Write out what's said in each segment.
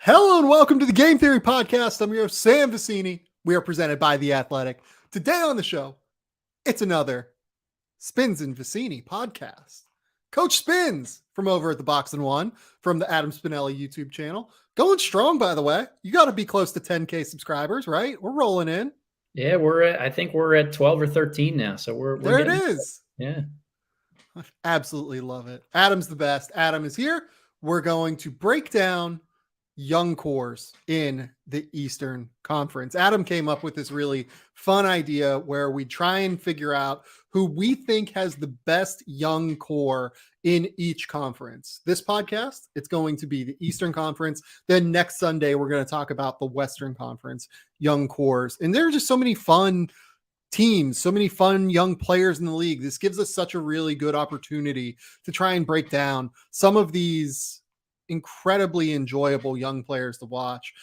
Hello and welcome to the Game Theory Podcast. I'm your host, Sam Vicini. We are presented by The Athletic. Today on the show, it's another Spins and Vicini podcast. Coach Spins from over at the Box and One from the Adam Spinella YouTube channel. Going strong, by the way. You got to be close to 10K subscribers, right? We're rolling in. Yeah, I think we're at 12 or 13 now. So we're there it is. Yeah. I absolutely love it. Adam's the best. Adam is here. We're going to break down young cores in the Eastern Conference. Adam came up with this really fun idea where we try and figure out who we think has the best young core in each conference. This podcast, it's going to be the Eastern Conference. Then next Sunday, we're going to talk about the Western Conference young cores. And there are just so many fun teams, so many fun young players in the league. This gives us such a really good opportunity to try and break down some of these incredibly enjoyable young players to watch.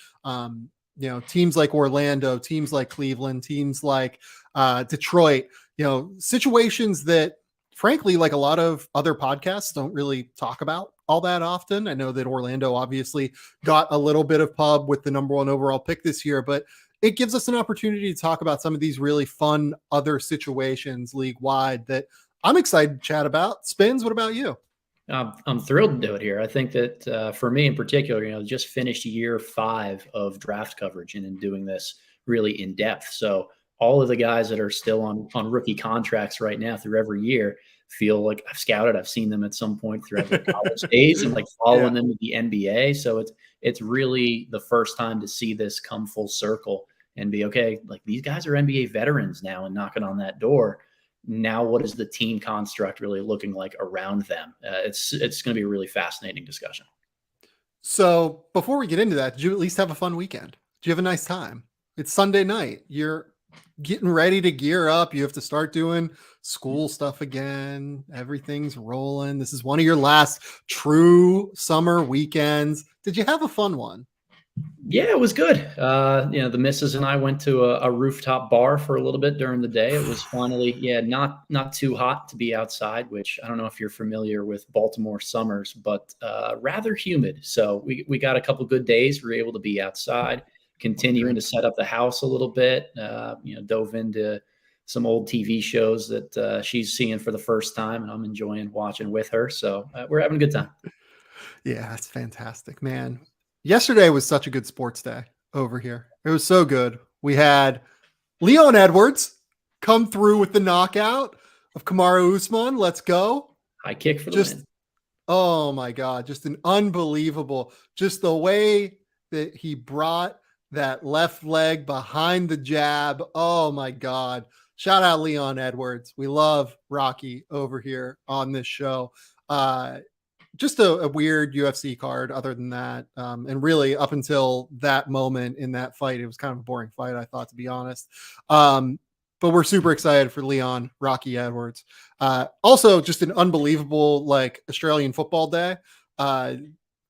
Teams like Orlando, teams like Cleveland, teams like Detroit, situations that frankly, like a lot of other podcasts don't really talk about all that often. I know that Orlando obviously got a little bit of pub with the number one overall pick this year, but it gives us an opportunity to talk about some of these really fun other situations league-wide that I'm excited to chat about. Spins, what about you? I'm thrilled to do it here. I think that for me in particular, just finished year 5 of draft coverage and in doing this really in depth. So all of the guys that are still on rookie contracts right now through every year feel like I've scouted. I've seen them at some point throughout their college days and like following them to the NBA. So it's really the first time to see this come full circle and be okay. Like these guys are NBA veterans now and knocking on that door. Now, what is the team construct really looking like around them? It's going to be a really fascinating discussion. So before we get into that, did you at least have a fun weekend? Did you have a nice time? It's Sunday night. You're getting ready to gear up. You have to start doing school stuff again. Everything's rolling. This is one of your last true summer weekends. Did you have a fun one? Yeah, it was good. The missus and I went to a rooftop bar for a little bit during the day. It was finally, not too hot to be outside, which I don't know if you're familiar with Baltimore summers, but rather humid. So we got a couple good days. We were able to be outside, continuing to set up the house a little bit, dove into some old TV shows that she's seeing for the first time, and I'm enjoying watching with her. So we're having a good time. Yeah, that's fantastic, man. Yesterday was such a good sports day over here. It was so good. We had Leon Edwards come through with the knockout of Kamaru Usman. Let's go. High kick for the win. Oh my God. Just an unbelievable, just the way that he brought that left leg behind the jab. Oh my God. Shout out Leon Edwards. We love Rocky over here on this show. Just a weird UFC card other than that. And really up until that moment in that fight, it was kind of a boring fight, I thought, to be honest. But we're super excited for Leon Rocky Edwards. Also just an unbelievable Australian football day.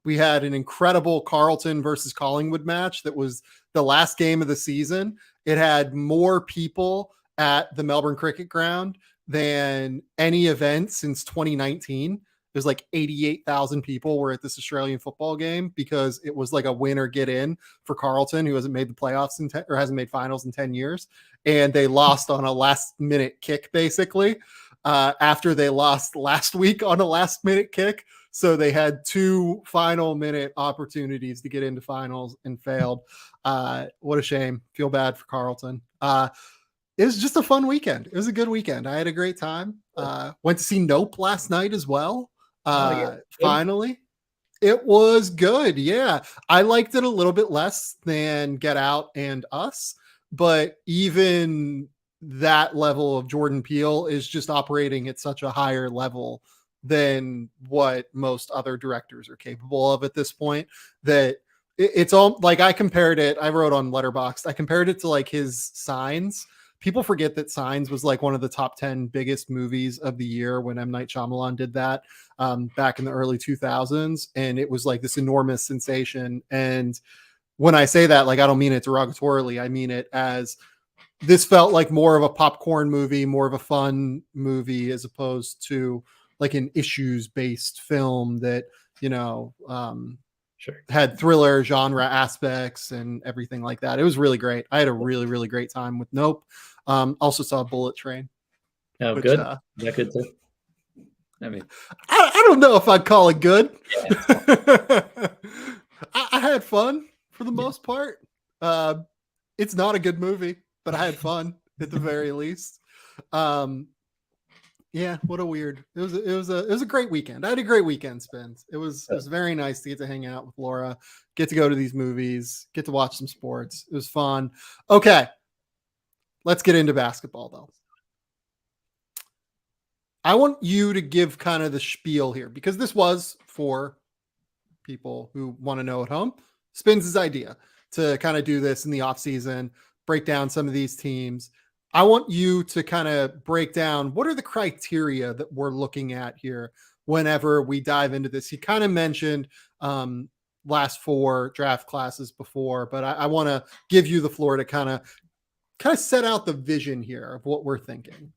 We had an incredible Carlton versus Collingwood match. That was the last game of the season. It had more people at the Melbourne Cricket Ground than any event since 2019. There's 88,000 people were at this Australian football game because it was a win or get in for Carlton, who hasn't made the playoffs or hasn't made finals in 10 years. And they lost on a last minute kick, basically, after they lost last week on a last minute kick. So they had 2 final minute opportunities to get into finals and failed. What a shame. Feel bad for Carlton. It was just a fun weekend. It was a good weekend. I had a great time. Went to see Nope last night as well. Finally, it was good. Yeah, I liked it a little bit less than Get Out and Us, but even that level of Jordan Peele is just operating at such a higher level than what most other directors are capable of at this point. That it's all I compared it. I wrote on Letterboxd. I compared it to his Signs. People forget that Signs was one of the top 10 biggest movies of the year when M. Night Shyamalan did that back in the early 2000s. And it was this enormous sensation. And when I say that, I don't mean it derogatorily. I mean it as this felt like more of a popcorn movie, more of a fun movie, as opposed to an issues-based film that, Sure. had thriller genre aspects and everything like that. It was really great. I had a really, really great time with Nope. Also saw Bullet Train. Oh, Which, good. Is that good too? I mean, I don't know if I'd call it good. yeah. I had fun for the Yeah. most part. It's not a good movie, but I had fun at the very least. Yeah, what a weird. It was a great weekend. I had a great weekend, Spins. It was very nice to get to hang out with Laura, get to go to these movies, get to watch some sports. It was fun. Okay, let's get into basketball though. I want you to give kind of the spiel here because this was for people who want to know at home. Spins' idea to kind of do this in the off season, break down some of these teams. I want you to kind of break down what are the criteria that we're looking at here whenever we dive into this. You kind of mentioned last 4 draft classes before, but I want to give you the floor to kind of set out the vision here of what we're thinking.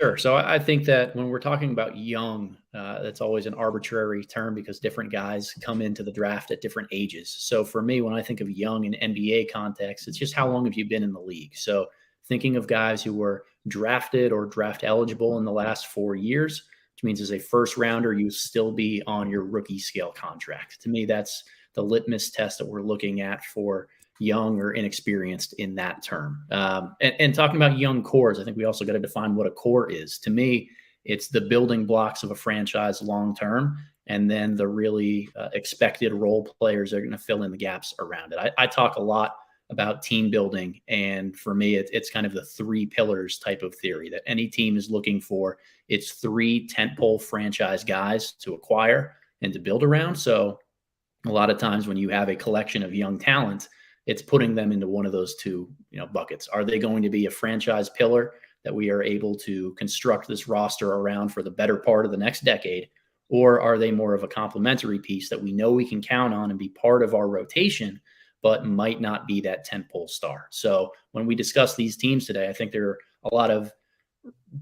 Sure. So I think that when we're talking about young, that's always an arbitrary term because different guys come into the draft at different ages. So for me, when I think of young in NBA context, it's just how long have you been in the league? So thinking of guys who were drafted or draft eligible in the last 4 years, which means as a first rounder, you still be on your rookie scale contract. To me, that's the litmus test that we're looking at for young or inexperienced in that term. And talking about young cores, I think we also got to define what a core is. To me, it's the building blocks of a franchise long term, and then the really expected role players are going to fill in the gaps around it. I talk a lot about team building, and for me, it's kind of the 3 pillars type of theory that any team is looking for. It's 3 tentpole franchise guys to acquire and to build around. So a lot of times when you have a collection of young talent, it's putting them into one of those 2, buckets. Are they going to be a franchise pillar that we are able to construct this roster around for the better part of the next decade? Or are they more of a complementary piece that we know we can count on and be part of our rotation, but might not be that tentpole star? So when we discuss these teams today, I think there are a lot of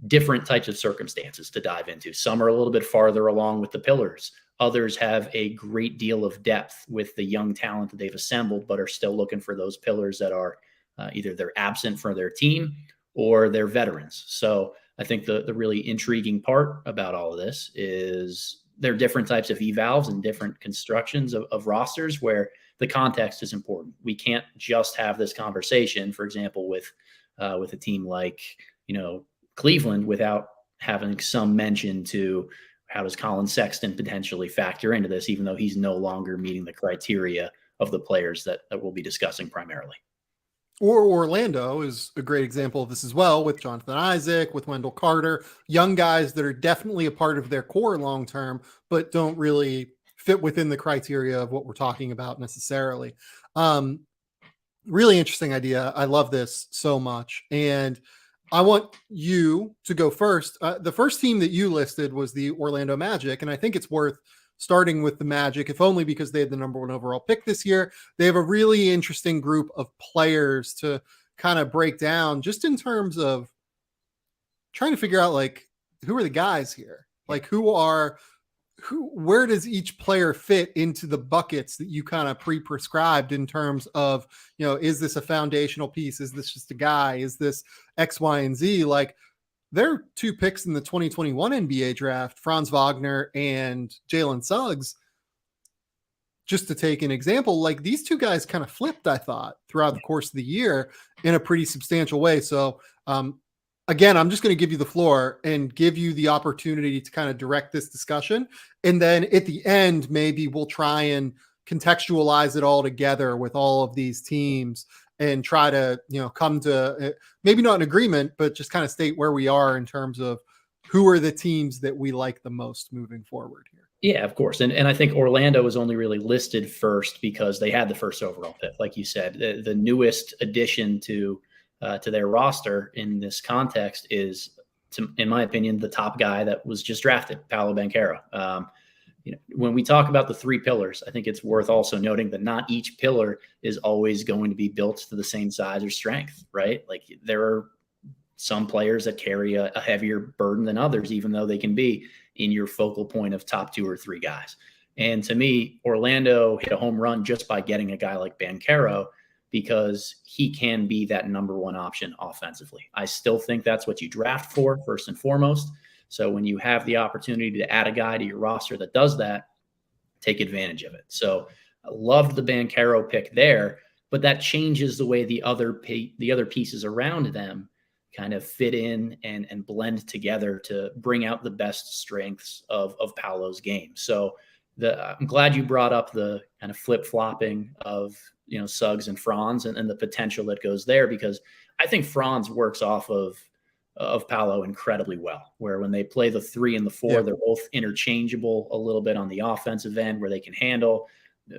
different types of circumstances to dive into. Some are a little bit farther along with the pillars. Others have a great deal of depth with the young talent that they've assembled, but are still looking for those pillars that are either they're absent for their team or they're veterans. So I think the really intriguing part about all of this is there are different types of evals and different constructions of rosters where the context is important. We can't just have this conversation, for example, with a team like, Cleveland without having some mention to how does Colin Sexton potentially factor into this, even though he's no longer meeting the criteria of the players that we'll be discussing primarily. Or Orlando is a great example of this as well, with Jonathan Isaac, with Wendell Carter, young guys that are definitely a part of their core long term, but don't really fit within the criteria of what we're talking about necessarily. Really interesting idea. I love this so much. And I want you to go first. The first team that you listed was the Orlando Magic, and I think it's worth starting with the Magic, if only because they had the number 1 overall pick this year. They have a really interesting group of players to kind of break down just in terms of trying to figure out, like, who are the guys here? Like, where does each player fit into the buckets that you kind of pre-prescribed in terms of, is this a foundational piece? Is this just a guy? Is this X, Y, and Z? Like, there are 2 picks in the 2021 NBA draft, Franz Wagner and Jalen Suggs. Just to take an example, like, these 2 guys kind of flipped, I thought, throughout the course of the year in a pretty substantial way. So, again, I'm just going to give you the floor and give you the opportunity to kind of direct this discussion. And then at the end, maybe we'll try and contextualize it all together with all of these teams and try to, come to maybe not an agreement, but just kind of state where we are in terms of who are the teams that we like the most moving forward here. Yeah, of course. And I think Orlando was only really listed first because they had the first overall pick. Like you said, the newest addition to their roster in this context is, in my opinion, the top guy that was just drafted, Paolo Banchero. When we talk about the 3 pillars, I think it's worth also noting that not each pillar is always going to be built to the same size or strength, right? Like, there are some players that carry a heavier burden than others, even though they can be in your focal point of top 2 or 3 guys. And to me, Orlando hit a home run just by getting a guy like Banchero, because he can be that number one option offensively. I still think that's what you draft for, first and foremost. So when you have the opportunity to add a guy to your roster that does that, take advantage of it. So I loved the Banchero pick there, but that changes the way the other pieces around them kind of fit in and blend together to bring out the best strengths of Paolo's game. So I'm glad you brought up the kind of flip-flopping of, Suggs and Franz and the potential that goes there, because I think Franz works off of Paolo incredibly well, where when they play the 3 and the 4, they're both interchangeable a little bit on the offensive end where they can handle.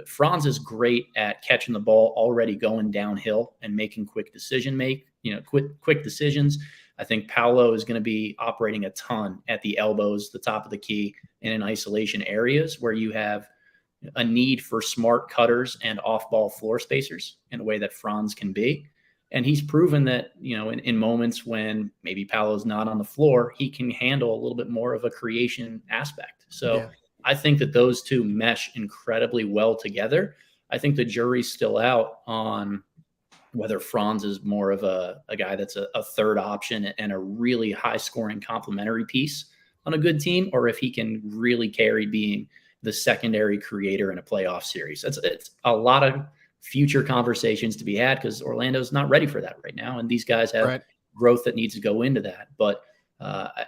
Franz is great at catching the ball already going downhill and making quick decisions. I think Paolo is going to be operating a ton at the elbows, the top of the key, and in isolation areas where you have a need for smart cutters and off-ball floor spacers in a way that Franz can be. And he's proven that, in moments when maybe Paolo's not on the floor, he can handle a little bit more of a creation aspect. So I think that those two mesh incredibly well together. I think the jury's still out on whether Franz is more of a guy that's a third option and a really high-scoring complementary piece on a good team, or if he can really carry being the secondary creator in a playoff series. It's a lot of future conversations to be had, because Orlando's not ready for that right now. And these guys have growth that needs to go into that. But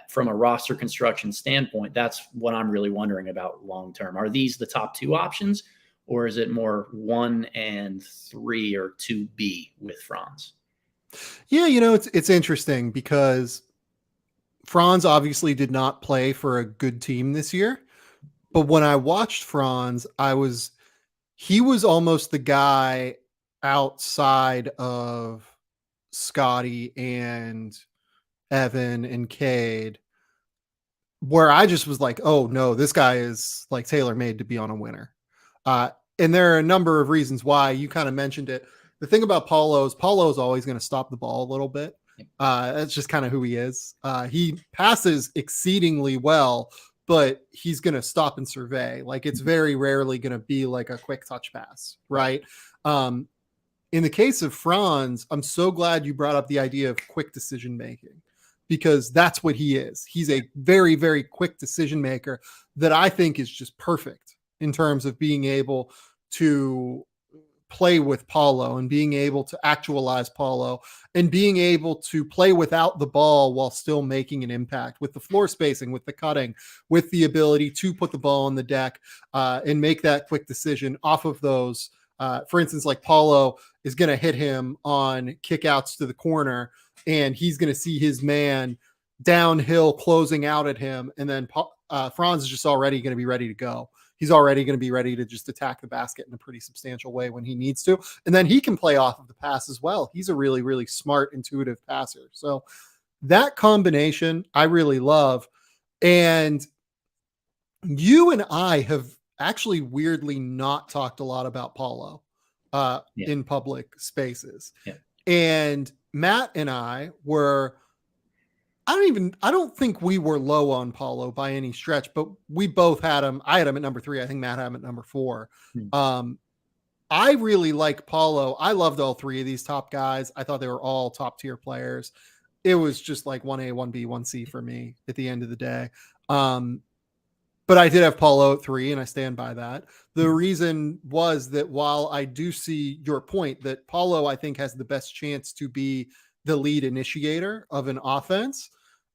from a roster construction standpoint, that's what I'm really wondering about long-term. Are these the top 2 options, or is it more 1 and 3 or 2B with Franz? Yeah. It's interesting because Franz obviously did not play for a good team this year. But when I watched Franz, he was almost the guy outside of Scotty and Evan and Cade, where I just was like, oh no, this guy is like tailor-made to be on a winner. And there are a number of reasons why. You kind of mentioned it. The thing about Paolo is always going to stop the ball a little bit. That's just kind of who he is. He passes exceedingly well, but he's going to stop and survey. Like, it's very rarely going to be like a quick touch pass, right? In the case of Franz, I'm so glad you brought up the idea of quick decision making, because that's what he is. He's a very, very quick decision maker that I think is just perfect in terms of being able to play with Paolo and being able to actualize Paolo and being able to play without the ball while still making an impact with the floor spacing, with the cutting, with the ability to put the ball on the deck and make that quick decision off of those. For instance, like Paolo is going to hit him on kickouts to the corner, and he's going to see his man downhill closing out at him. And then Franz is just already going to be ready to go. He's already going to be ready to just attack the basket in a pretty substantial way when he needs to. And then he can play off of the pass as well. He's a really, really smart, intuitive passer. So that combination I really love. And you and I have actually weirdly not talked a lot about Paolo in public spaces. Yeah. And Matt and I were, I don't think we were low on Paolo by any stretch, but we both had him. I had him at number 3. I think Matt had him at number 4. I really like Paolo. I loved all 3 of these top guys. I thought they were all top tier players. It was just like 1A, 1B, 1C for me at the end of the day. But I did have Paolo at 3, and I stand by that. The reason was that while I do see your point that Paolo, I think, has the best chance to be the lead initiator of an offense,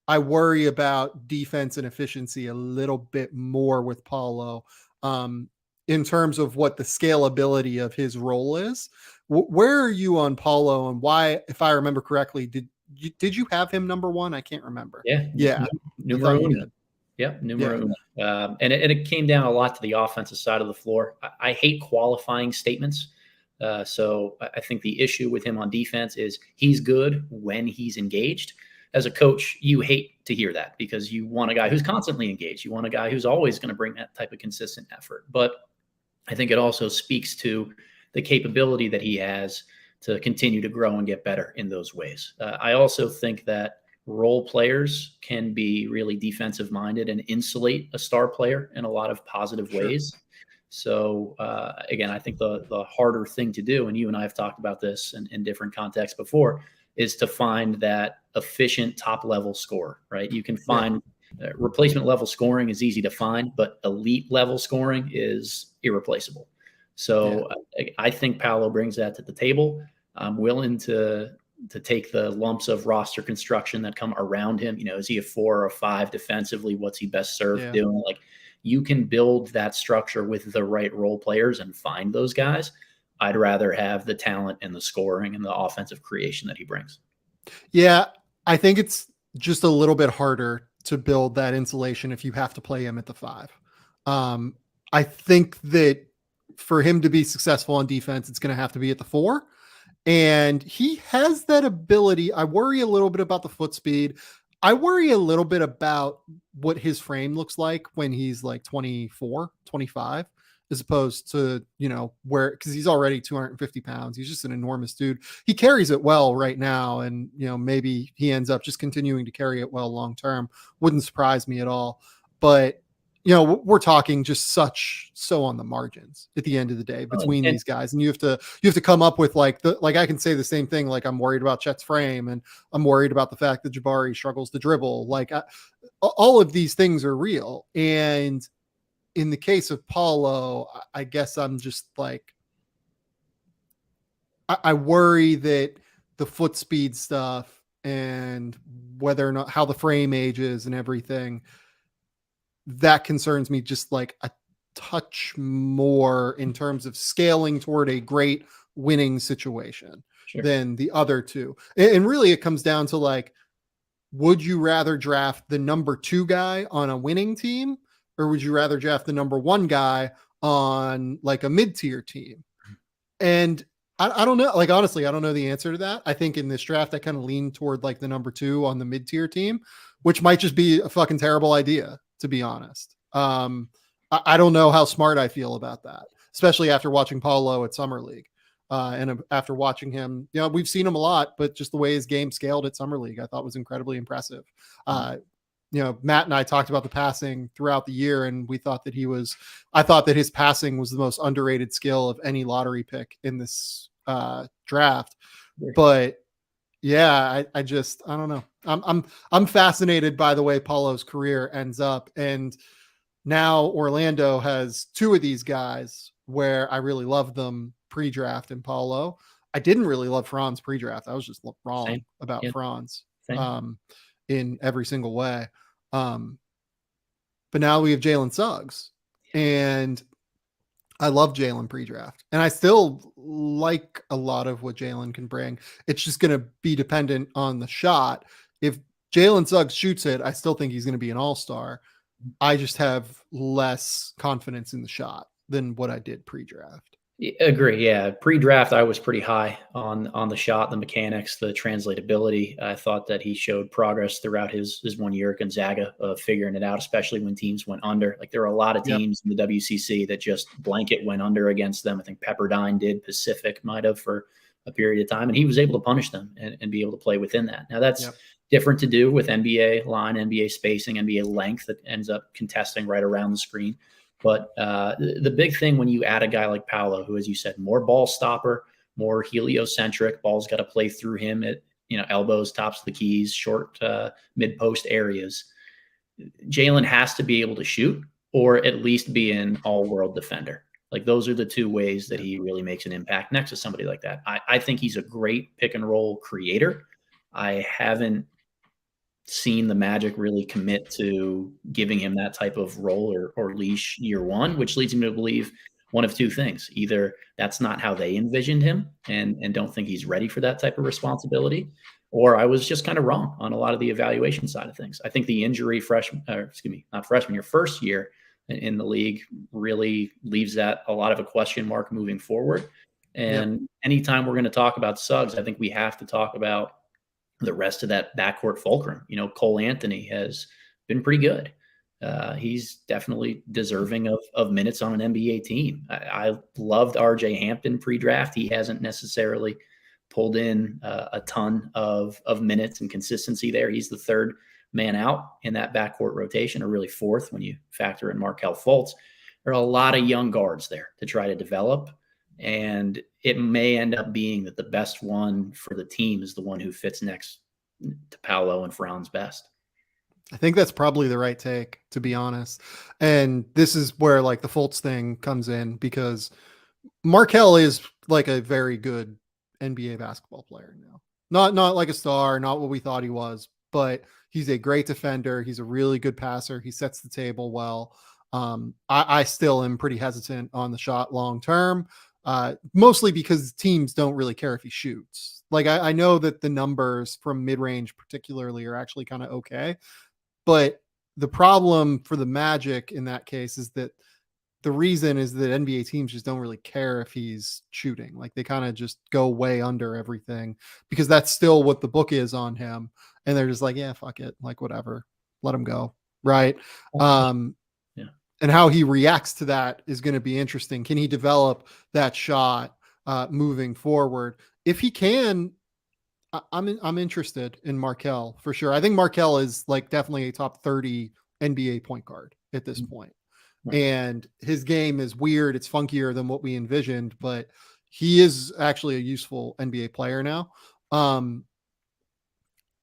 I worry about defense and efficiency a little bit more with Paolo in terms of what the scalability of his role is. Where are you on Paolo, and why, if I remember correctly, did you have him number 1? I can't remember. Yeah. Numero uno. Yeah, numero uno. And it came down a lot to the offensive side of the floor. I hate qualifying statements. So I think the issue with him on defense is he's good when he's engaged. As a coach, you hate to hear that, because you want a guy who's constantly engaged. You want a guy who's always going to bring that type of consistent effort. But I think it also speaks to the capability that he has to continue to grow and get better in those ways. I also think that role players can be really defensive minded and insulate a star player in a lot of positive ways. So again, I think the harder thing to do, and you and I have talked about this in different contexts before, is to find that efficient top level score, right? You can find replacement level scoring is easy to find, but elite level scoring is irreplaceable. So I think Paolo brings that to the table. I'm willing to take the lumps of roster construction that come around him. You know, is he a 4 or a 5 defensively? What's he best served doing? Like, you can build that structure with the right role players and find those guys. I'd rather have the talent and the scoring and the offensive creation that he brings. Yeah, I think it's just a little bit harder to build that insulation if you have to play him at the 5. I think that for him to be successful on defense, it's going to have to be at the 4. And he has that ability. I worry a little bit about the foot speed. I worry a little bit about what his frame looks like when he's like 24, 25, as opposed to, you know, where, because he's already 250 pounds. He's just an enormous dude. He carries it well right now. And, you know, maybe he ends up just continuing to carry it well long-term. Wouldn't surprise me at all. But, you know, we're talking just so on the margins at the end of the day between these guys. And you have to come up with like I can say the same thing. Like, I'm worried about Chet's frame, and I'm worried about the fact that Jabari struggles to dribble. Like, all of these things are real. And in the case of Paulo, I guess I'm just like, I worry that the foot speed stuff and whether or not how the frame ages and everything, that concerns me just like a touch more in terms of scaling toward a great winning situation than the other two. And really it comes down to like, would you rather draft the number 2 guy on a winning team, or would you rather draft the number 1 guy on like a mid-tier team? And I don't know. Like, honestly, I don't know the answer to that. I think in this draft, I kind of lean toward like the number 2 on the mid-tier team, which might just be a fucking terrible idea, to be honest. I don't know how smart I feel about that, especially after watching Paulo at Summer League. And after watching him, you know, we've seen him a lot, but just the way his game scaled at Summer League, I thought was incredibly impressive. You know, Matt and I talked about the passing throughout the year, and I thought that his passing was the most underrated skill of any lottery pick in this draft. But yeah, I don't know. I'm fascinated by the way Paulo's career ends up. And now Orlando has 2 of these guys where I really love them pre-draft in Paulo. I didn't really love Franz pre-draft. I was just wrong about Franz in every single way. But now we have Jalen Suggs, and I love Jalen pre-draft, and I still like a lot of what Jalen can bring. It's just going to be dependent on the shot. If Jalen Suggs shoots it, I still think he's going to be an all-star. I just have less confidence in the shot than what I did pre-draft. Agree. Yeah. Pre-draft, I was pretty high on the shot, the mechanics, the translatability. I thought that he showed progress throughout his 1 year at Gonzaga of figuring it out, especially when teams went under. Like, there were a lot of teams in the WCC that just blanket went under against them. I think Pepperdine did, Pacific might have for a period of time, and he was able to punish them and be able to play within that. Now that's different to do with NBA line, NBA spacing, NBA length that ends up contesting right around the screen. But the big thing when you add a guy like Paolo, who, as you said, more ball stopper, more heliocentric, ball's got to play through him at, you know, elbows, tops of the keys, short mid post areas. Jalen has to be able to shoot, or at least be an all world defender. Like, those are the 2 ways that he really makes an impact next to somebody like that. I think he's a great pick and roll creator. I haven't seen the Magic really commit to giving him that type of role or leash year 1, which leads me to believe one of 2 things. Either that's not how they envisioned him and don't think he's ready for that type of responsibility, or I was just kind of wrong on a lot of the evaluation side of things. I think the injury your first year in the league really leaves that a lot of a question mark moving forward. And anytime we're going to talk about Suggs, I think we have to talk about the rest of that backcourt fulcrum. You know, Cole Anthony has been pretty good. He's definitely deserving of minutes on an NBA team. I loved RJ Hampton pre-draft. He hasn't necessarily pulled in a ton of minutes and consistency there. He's the 3rd man out in that backcourt rotation, or really 4th when you factor in Markelle Fultz. there are a lot of young guards there to try to develop. And it may end up being that the best one for the team is the one who fits next to Paolo and Franz best. I think that's probably the right take, to be honest. And this is where like the Fultz thing comes in, because Markelle is like a very good NBA basketball player now. Not like a star, not what we thought he was, but he's a great defender. He's a really good passer. He sets the table well. I still am pretty hesitant on the shot long term, mostly because teams don't really care if he shoots. Like I know that the numbers from mid-range particularly are actually kind of okay, but the problem for the Magic in that case is that the reason is that NBA teams just don't really care if he's shooting. Like they kind of just go way under everything because that's still what the book is on him. And they're just like, yeah, fuck it. Like whatever, let him go. Right. Yeah. And how he reacts to that is going to be interesting. Can he develop that shot moving forward? If he can, I'm interested in Markelle for sure. I think Markelle is like definitely a top 30 NBA point guard at this point. Right. And his game is weird. It's funkier than what we envisioned, but he is actually a useful NBA player now.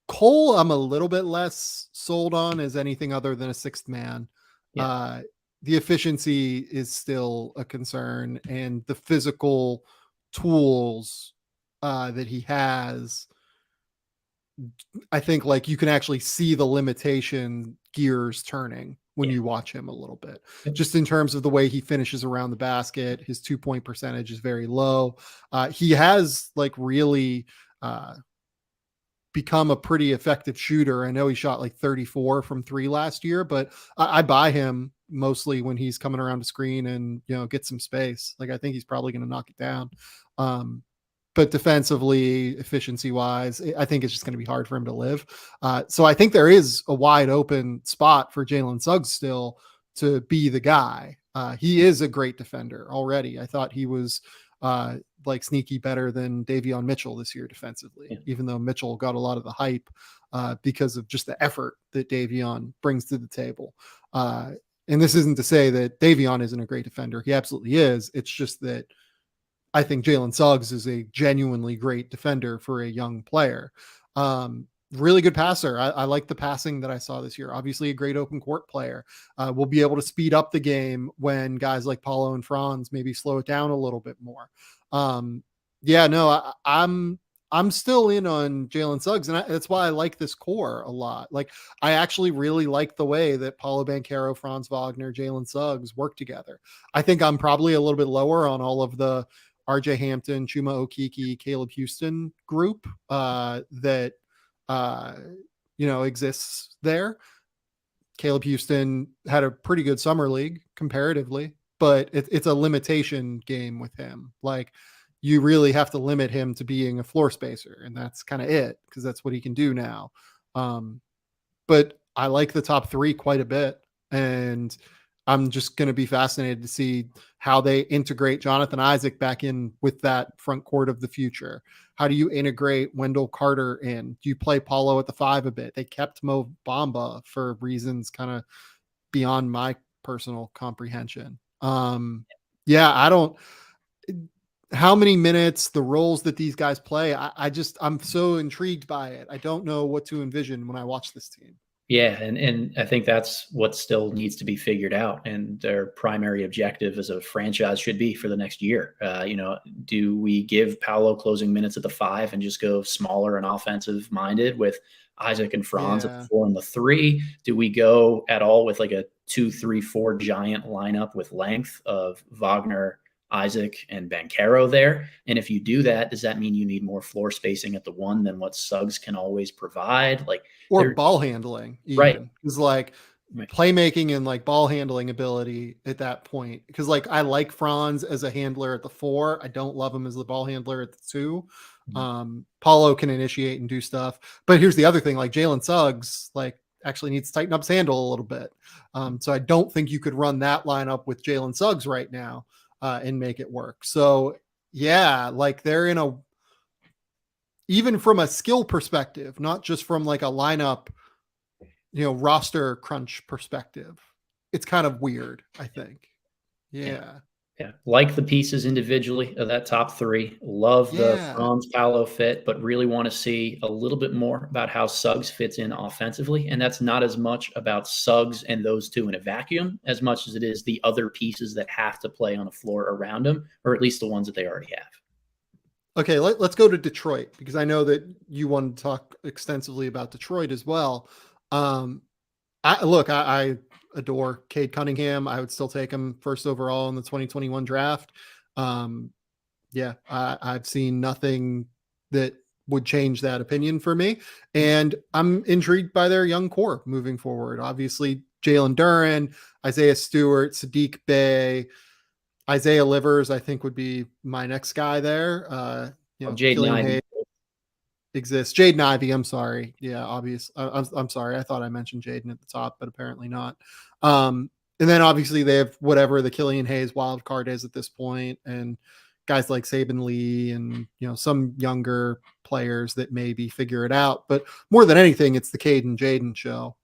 Cole, I'm a little bit less sold on as anything other than a sixth man. Yeah. The efficiency is still a concern, and the physical tools that he has, I think like you can actually see the limitation gears turning when you watch him a little bit, just in terms of the way he finishes around the basket. His 2-point percentage is very low. He has like really become a pretty effective shooter. I know he shot like 34 from 3 last year, but I buy him mostly when he's coming around the screen and, you know, get some space. Like I think he's probably going to knock it down. But defensively, efficiency wise, I think it's just going to be hard for him to live. So I think there is a wide open spot for Jalen Suggs still to be the guy. He is a great defender already. I thought he was like sneaky better than Davion Mitchell this year defensively, even though Mitchell got a lot of the hype because of just the effort that Davion brings to the table. And this isn't to say that Davion isn't a great defender. He absolutely is. It's just that I think Jalen Suggs is a genuinely great defender for a young player. Really good passer. I like the passing that I saw this year. Obviously a great open court player. We'll be able to speed up the game when guys like Paulo and Franz maybe slow it down a little bit more. I'm still in on Jalen Suggs, and that's why I like this core a lot. Like I actually really like the way that Paulo Banchero, Franz Wagner, Jalen Suggs work together. I think I'm probably a little bit lower on all of the RJ Hampton, Chuma Okeke, Caleb Houston group that exists there. Caleb Houston had a pretty good summer league comparatively, but it's a limitation game with him. Like you really have to limit him to being a floor spacer, and that's kind of it because that's what he can do now. But I like the top 3 quite a bit, and I'm just going to be fascinated to see how they integrate Jonathan Isaac back in with that front court of the future. How do you integrate Wendell Carter in? Do you play Paulo at the 5 a bit? They kept Mo Bamba for reasons kind of beyond my personal comprehension. How many minutes, the roles that these guys play, I'm so intrigued by it. I don't know what to envision when I watch this team. Yeah, and I think that's what still needs to be figured out, and their primary objective as a franchise should be for the next year. Do we give Paolo closing minutes at the 5 and just go smaller and offensive minded with Isaac and Franz at the 4 and the 3? Do we go at all with like a 2-3-4 giant lineup with length of Wagner, Isaac, and Banchero there? And if you do that, does that mean you need more floor spacing at the 1 than what Suggs can always provide? Or ball handling, even. Right? Because like playmaking and like ball handling ability at that point. Because like I like Franz as a handler at the 4. I don't love him as the ball handler at the 2. Paulo can initiate and do stuff. But here's the other thing: like Jalen Suggs, like actually needs to tighten up his handle a little bit. So I don't think you could run that lineup with Jalen Suggs right now and make it work. So yeah, like they're in a, even from a skill perspective, not just from like a lineup, roster crunch perspective, it's kind of weird, I think. Yeah. Yeah, like the pieces individually of that top three. Love the Yeah. Franz Paolo fit, but really want to see a little bit more about how Suggs fits in offensively. And that's not as much about Suggs and those two in a vacuum as much as it is the other pieces that have to play on the floor around him, or at least the ones that they already have. Okay, let's go to Detroit, because I know that you want to talk extensively about Detroit as well. I adore Cade Cunningham. I would still take him first overall in the 2021 draft. I've seen nothing that would change that opinion for me. And I'm intrigued by their young core moving forward. Obviously, Jalen Duren, Isaiah Stewart, Sadiq Bey, Isaiah Livers, I think would be my next guy there. Jaden Killian Ivey. Hayes exists. Jaden Ivey, I'm sorry. Yeah, obvious. I'm sorry. I thought I mentioned Jaden at the top, but apparently not. And then obviously they have whatever the Killian Hayes wild card is at this point, and guys like Saban Lee and some younger players that maybe figure it out. But more than anything, it's the Cade and Jaden show.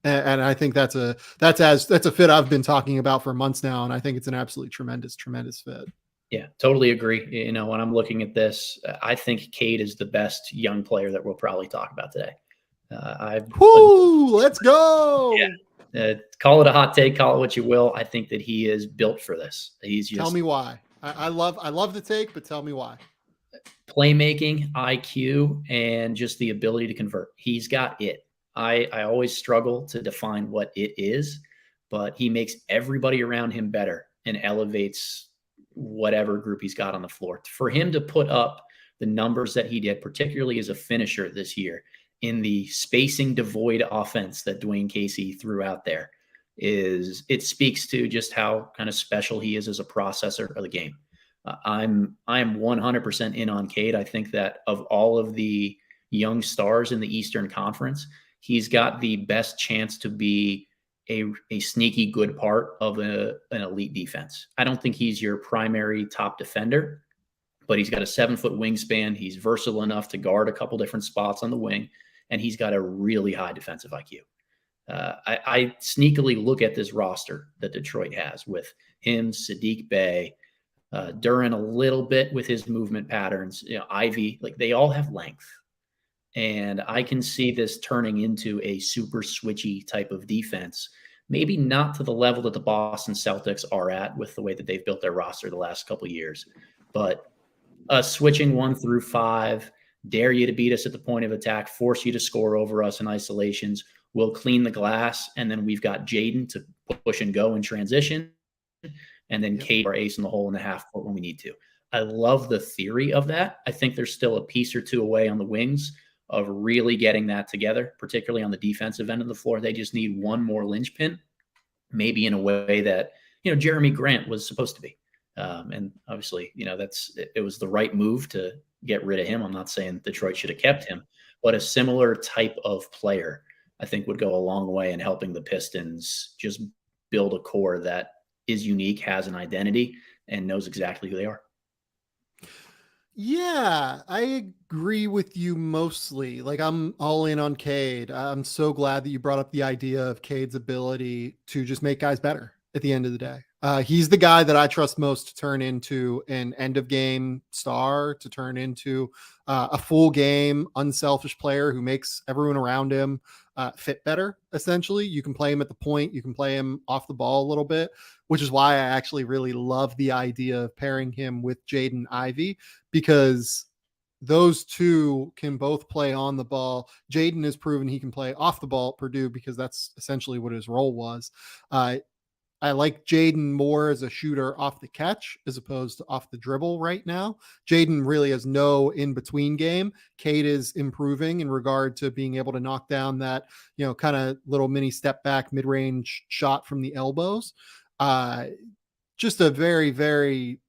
And I think that's a fit I've been talking about for months now, and I think it's an absolutely tremendous fit. Yeah, totally agree. When I'm looking at this, I think Cade is the best young player that we'll probably talk about today. Let's go. Yeah. Call it a hot take, call it what you will. I think that he is built for this. Tell me why. I love the take, but tell me why. Playmaking, IQ, and just the ability to convert. He's got it. I always struggle to define what it is, but he makes everybody around him better and elevates whatever group he's got on the floor. For him to put up the numbers that he did, particularly as a finisher this year, in the spacing devoid offense that Dwayne Casey threw out there, it speaks to just how kind of special he is as a processor of the game. I am 100% in on Cade. I think that of all of the young stars in the Eastern Conference, he's got the best chance to be a sneaky good part of an elite defense. I don't think he's your primary top defender, but he's got a 7-foot wingspan. He's versatile enough to guard a couple different spots on the wing, and he's got a really high defensive IQ. I sneakily look at this roster that Detroit has with him, Sadiq Bey, Duren a little bit with his movement patterns, Ivy, like they all have length. And I can see this turning into a super switchy type of defense, maybe not to the level that the Boston Celtics are at with the way that they've built their roster the last couple of years, but switching 1 through 5, dare you to beat us at the point of attack, force you to score over us in isolations. We'll clean the glass, and then we've got Jaden to push and go in transition, and then Cade, our ace in the hole in the half court when we need to. I love the theory of that. I think there's still a piece or two away on the wings of really getting that together, particularly on the defensive end of the floor. They just need one more linchpin, maybe in a way that, Jeremy Grant was supposed to be. And obviously, it was the right move to get rid of him. I'm not saying Detroit should have kept him, but a similar type of player, I think, would go a long way in helping the Pistons just build a core that is unique, has an identity, and knows exactly who they are. Yeah, I agree with you mostly. Like, I'm all in on Cade. I'm so glad that you brought up the idea of Cade's ability to just make guys better at the end of the day. He's the guy that I trust most to turn into an end of game star, to turn into a full game, unselfish player who makes everyone around him fit better. Essentially, you can play him at the point, you can play him off the ball a little bit, which is why I actually really love the idea of pairing him with Jaden Ivey, because those two can both play on the ball. Jaden has proven he can play off the ball at Purdue because that's essentially what his role was. I like Jaden more as a shooter off the catch as opposed to off the dribble right now. Jaden really has no in-between game. Cade is improving in regard to being able to knock down that, kind of little mini step back mid-range shot from the elbows. Just a very, very,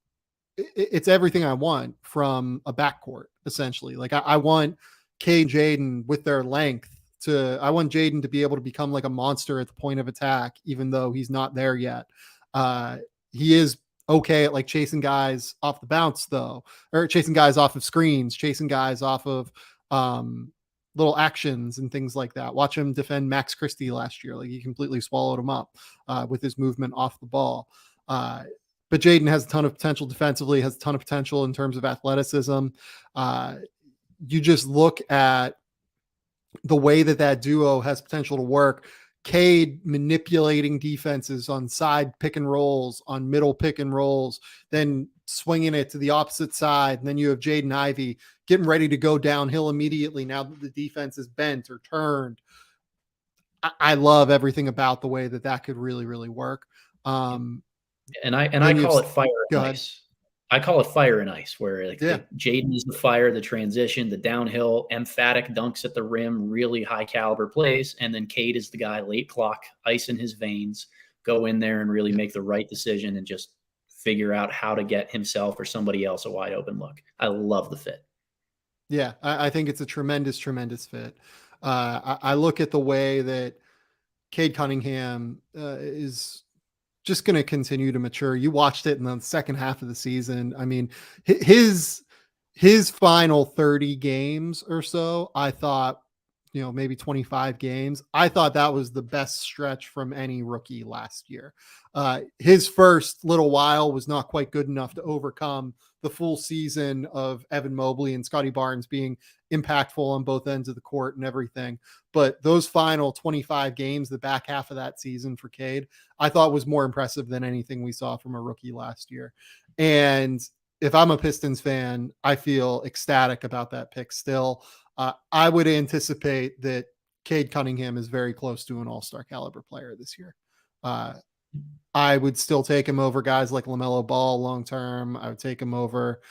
it's everything I want from a backcourt, essentially. Like I want Cade and Jaden with their length I want Jaden to be able to become like a monster at the point of attack, even though he's not there yet. He is okay at like chasing guys off the bounce though, or chasing guys off of screens, chasing guys off of little actions and things like that. Watch him defend Max Christie last year. Like, he completely swallowed him up with his movement off the ball. But Jaden has a ton of potential defensively, has a ton of potential in terms of athleticism. You just look at the way that duo has potential to work. Cade manipulating defenses on side pick and rolls, on middle pick and rolls, then swinging it to the opposite side. And then you have Jaden Ivey getting ready to go downhill immediately now that the defense is bent or turned. I love everything about the way that could really, really work. And I call it fire and ice. I call it fire and ice, where like Jaden is the fire, the transition, the downhill, emphatic dunks at the rim, really high caliber plays. And then Cade is the guy, late clock, ice in his veins, go in there and really make the right decision and just figure out how to get himself or somebody else a wide open look. I love the fit. Yeah, I think it's a tremendous, tremendous fit. I look at the way that Cade Cunningham is just going to continue to mature. You watched it in the second half of the season. I mean, his final 30 games or so, I thought, maybe 25 games. I thought that was the best stretch from any rookie last year. His first little while was not quite good enough to overcome the full season of Evan Mobley and Scotty Barnes being impactful on both ends of the court and everything. But those final 25 games, the back half of that season for Cade, I thought was more impressive than anything we saw from a rookie last year. And if I'm a Pistons fan, I feel ecstatic about that pick still. I would anticipate that Cade Cunningham is very close to an all-star caliber player this year. I would still take him over guys like LaMelo Ball long-term. I would take him over,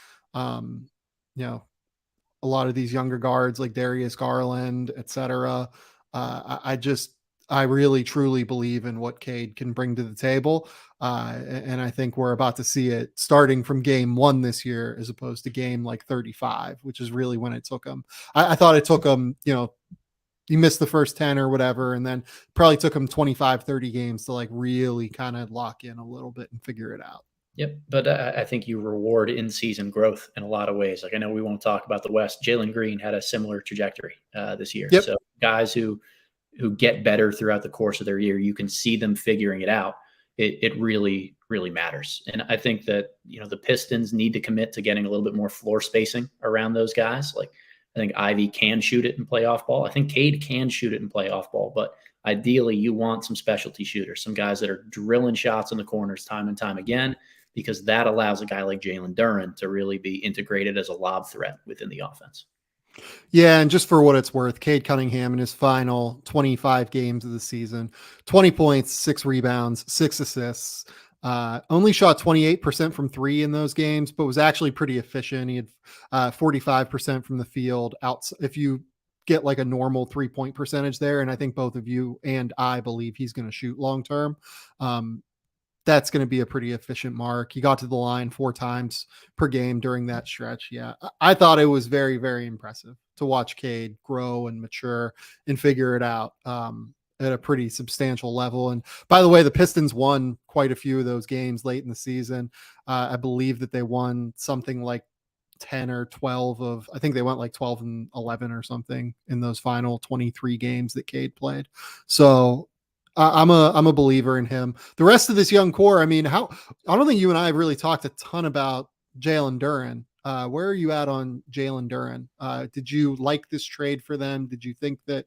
a lot of these younger guards like Darius Garland, etc. I really truly believe in what Cade can bring to the table. And I think we're about to see it starting from game 1 this year, as opposed to game like 35, which is really when it took him. I thought it took him, he missed the first 10 or whatever, and then probably took him 25, 30 games to like really kind of lock in a little bit and figure it out. Yep. But I think you reward in-season growth in a lot of ways. Like, I know we won't talk about the West. Jalen Green had a similar trajectory this year. Yep. So guys who get better throughout the course of their year, you can see them figuring it out. It really, really matters. And I think that, the Pistons need to commit to getting a little bit more floor spacing around those guys. Like, I think Ivy can shoot it and play off ball. I think Cade can shoot it and play off ball, but ideally you want some specialty shooters, some guys that are drilling shots in the corners time and time again, because that allows a guy like Jalen Duren to really be integrated as a lob threat within the offense. Yeah, and just for what it's worth, Cade Cunningham in his final 25 games of the season, 20 points, 6 rebounds, 6 assists, only shot 28% from 3 in those games, but was actually pretty efficient. He had 45% from the field. If you get like a normal 3-point percentage there, and I think both of you and I believe he's going to shoot long term, that's going to be a pretty efficient mark. He got to the line 4 times per game during that stretch. Yeah, I thought it was very, very impressive to watch Cade grow and mature and figure it out at a pretty substantial level. And by the way, the Pistons won quite a few of those games late in the season. I believe that they won something like 10 or 12 of, I think they went like 12 and 11 or something in those final 23 games that Cade played. So I'm a believer in him. The rest of this young core, I mean, I don't think you and I have really talked a ton about Jalen Duren. Where are you at on Jalen Duren? Did you like this trade for them? Did you think that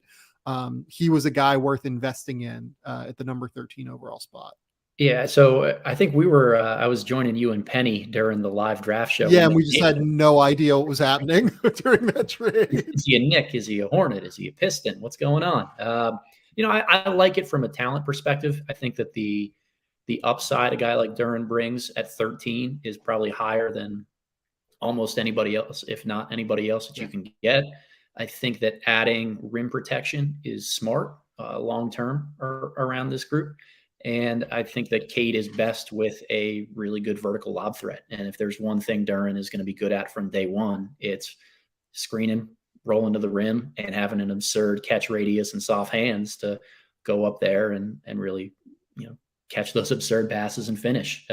he was a guy worth investing in at the number 13 overall spot? Yeah, so I think I was joining you and Penny during the live draft show. Yeah, and we just had no idea what was happening during that trade. Is he a Knick? Is he a Hornet? Is he a Piston? What's going on? I like it from a talent perspective. I think that the upside a guy like Duren brings at 13 is probably higher than almost anybody else, if not anybody else that you can get. I think that adding rim protection is smart long-term around this group. And I think that Cade is best with a really good vertical lob threat. And if there's one thing Duren is going to be good at from day one, it's screening, rolling to the rim, and having an absurd catch radius and soft hands to go up there and really, catch those absurd passes and finish.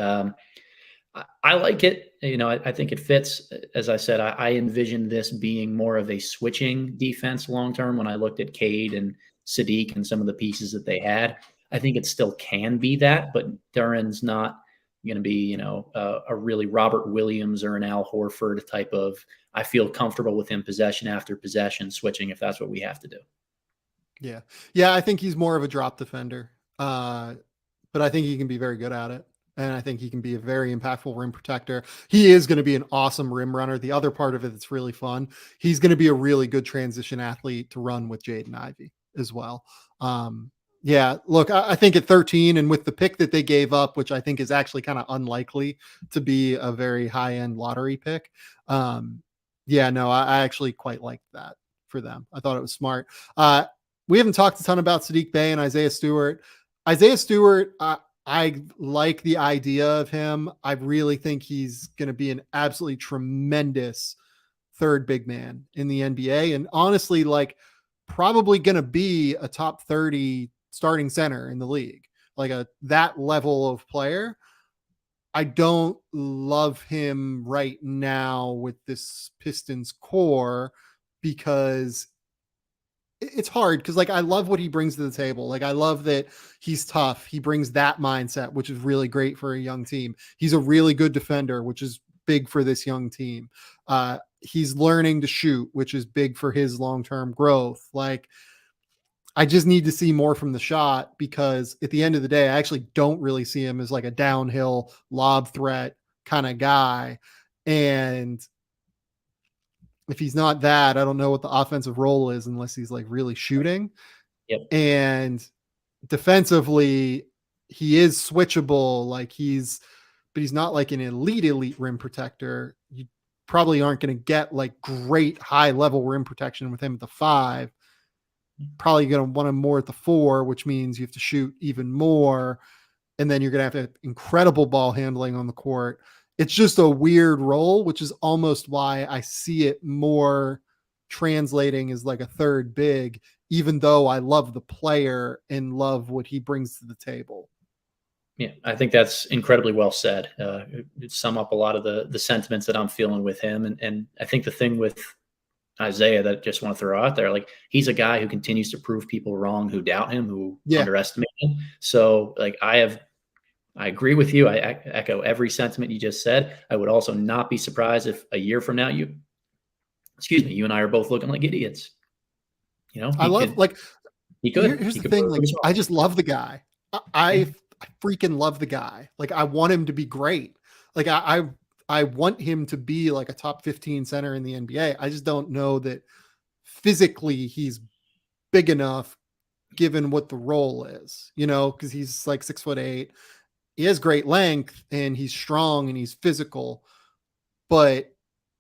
I like it. I think it fits. As I said, I envision this being more of a switching defense long term. When I looked at Cade and Sadiq and some of the pieces that they had, I think it still can be that, but Duran's not going to be, a really Robert Williams or an Al Horford type of. I feel comfortable with him possession after possession switching if that's what we have to do. Yeah. Yeah. I think he's more of a drop defender. But I think he can be very good at it. And I think he can be a very impactful rim protector. He is going to be an awesome rim runner. The other part of it that's really fun, he's going to be a really good transition athlete to run with Jaden Ivey as well. Yeah, look, I think at 13 and with the pick that they gave up, which I think is actually kind of unlikely to be a very high end lottery pick. Yeah, no, I actually quite liked that for them. I thought it was smart. We haven't talked a ton about Sadiq Bey and Isaiah Stewart. Isaiah Stewart, I like the idea of him. I really think he's going to be an absolutely tremendous third big man in the NBA. And honestly, like probably going to be a top 30 starting center in the league, like that level of player. I don't love him right now with this Pistons core because it's hard because like I love what he brings to the table. Like I love that he's tough. He brings that mindset, which is really great for a young team. He's a really good defender, which is big for this young team. He's learning to shoot, which is big for his long-term growth. Like I just need to see more from the shot because at the end of the day, I actually don't really see him as like a downhill lob threat kind of guy. And if he's not that, I don't know what the offensive role is unless he's like really shooting. Yep. And defensively, he is switchable. But he's not like an elite rim protector. You probably aren't going to get like great high level rim protection with him at the 5. Probably going to want him more at the 4, which means you have to shoot even more. And then you're going to have incredible ball handling on the court. It's just a weird role, which is almost why I see it more translating as like a third big, even though I love the player and love what he brings to the table. Yeah, I think that's incredibly well said. Sum up a lot of the sentiments that I'm feeling with him. And I think the thing with Isaiah that I just want to throw out there, like he's a guy who continues to prove people wrong, who doubt him, who underestimate him. So like I agree with you. I echo every sentiment you just said. I would also not be surprised if a year from now you and I are both looking like idiots. He Here's the thing. Like, I just love the guy. I freaking love the guy. Like, I want him to be great. Like, I want him to be like a top 15 center in the NBA. I just don't know that physically he's big enough given what the role is, because he's like 6'8". He has great length and he's strong and he's physical, but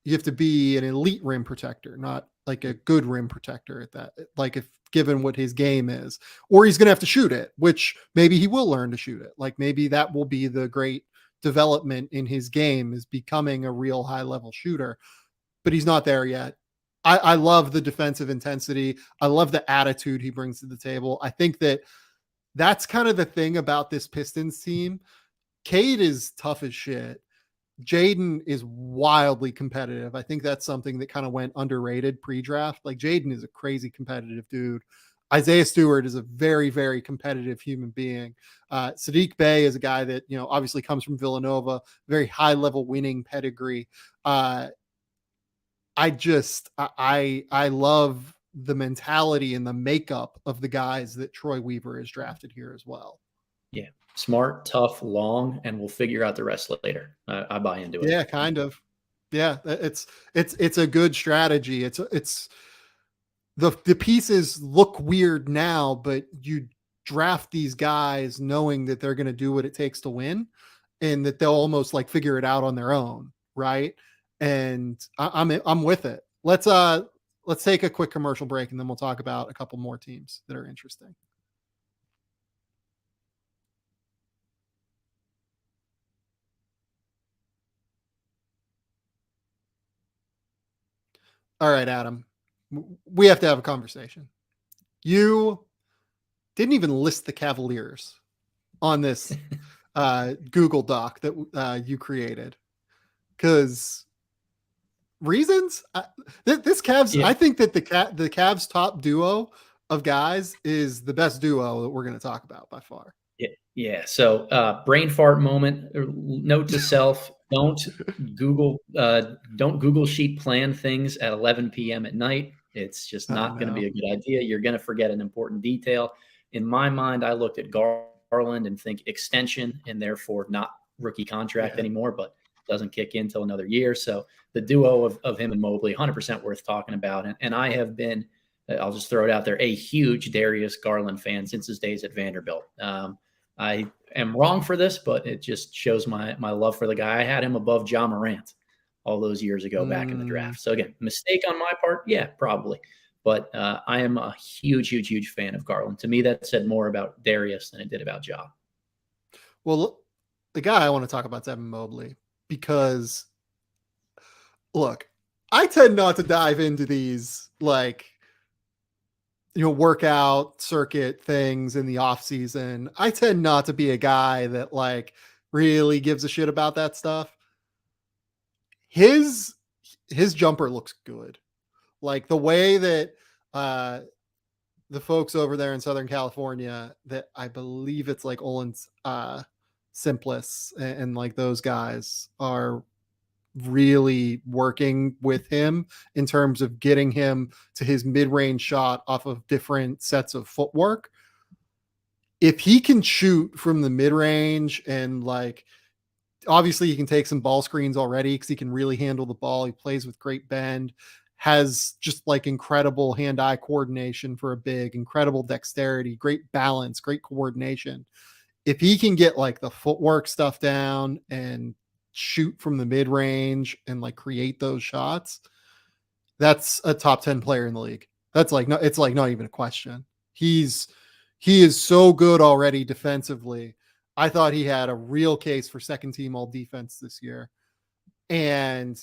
you have to be an elite rim protector, not like a good rim protector at that. Like if given what his game is, or he's going to have to shoot it, which maybe he will learn to shoot it. Like maybe that will be the great development in his game, is becoming a real high level shooter, but he's not there yet. I love the defensive intensity. I love the attitude he brings to the table. I think that's kind of the thing about this Pistons team. Cade is tough as shit. Jaden is wildly competitive. I think that's something that kind of went underrated pre-draft. Like Jaden is a crazy competitive dude. Isaiah Stewart is a very, very competitive human being. Sadiq Bey is a guy that, obviously comes from Villanova, very high level winning pedigree. I love the mentality and the makeup of the guys that Troy Weaver has drafted here as well. Yeah. Smart, tough, long, and we'll figure out the rest later. I buy into it. Yeah, kind of. Yeah. It's a good strategy. It's the pieces look weird now, but you draft these guys knowing that they're going to do what it takes to win and that they'll almost like figure it out on their own. Right. And I'm with it. Let's take a quick commercial break and then we'll talk about a couple more teams that are interesting. All right, Adam, we have to have a conversation. You didn't even list the Cavaliers on this Google Doc that you created, because reasons. This Cavs, Yeah. I think that the Cavs top duo of guys is the best duo that we're going to talk about by far. Yeah. So, brain fart moment. Note to self: don't Google Sheet plan things at 11 p.m. at night. It's just Oh not going to no. be a good idea. You're going to forget an important detail. In my mind, I looked at Garland and think extension, and therefore not rookie contract Yeah. anymore, but doesn't kick in until another year. So the duo of him and Mobley, 100% worth talking about. And I have been, I'll just throw it out there, a huge Darius Garland fan since his days at Vanderbilt. I am wrong for this, but it just shows my love for the guy. I had him above Ja Morant all those years ago back in the draft. So again, mistake on my part, yeah, probably. But I am a huge fan of Garland. To me, that said more about Darius than it did about Ja. Well, the guy I want to talk about is Evan Mobley, because look, I tend not to dive into these workout circuit things in the off season. I tend not to be a guy that really gives a shit about that stuff. His jumper looks good. Like the way that the folks over there in Southern California, that I believe it's like Olin's Simpless and like those guys are really working with him in terms of getting him to his mid-range shot off of different sets of footwork. If he can shoot from the mid-range and obviously he can take some ball screens already because he can really handle the ball. He plays with great bend, has just incredible hand-eye coordination for a big, incredible dexterity, great balance, great coordination. If he can get the footwork stuff down and shoot from the mid range and create those shots, that's a top 10 player in the league. That's it's not even a question. He is so good already defensively. I thought he had a real case for second team all defense this year. And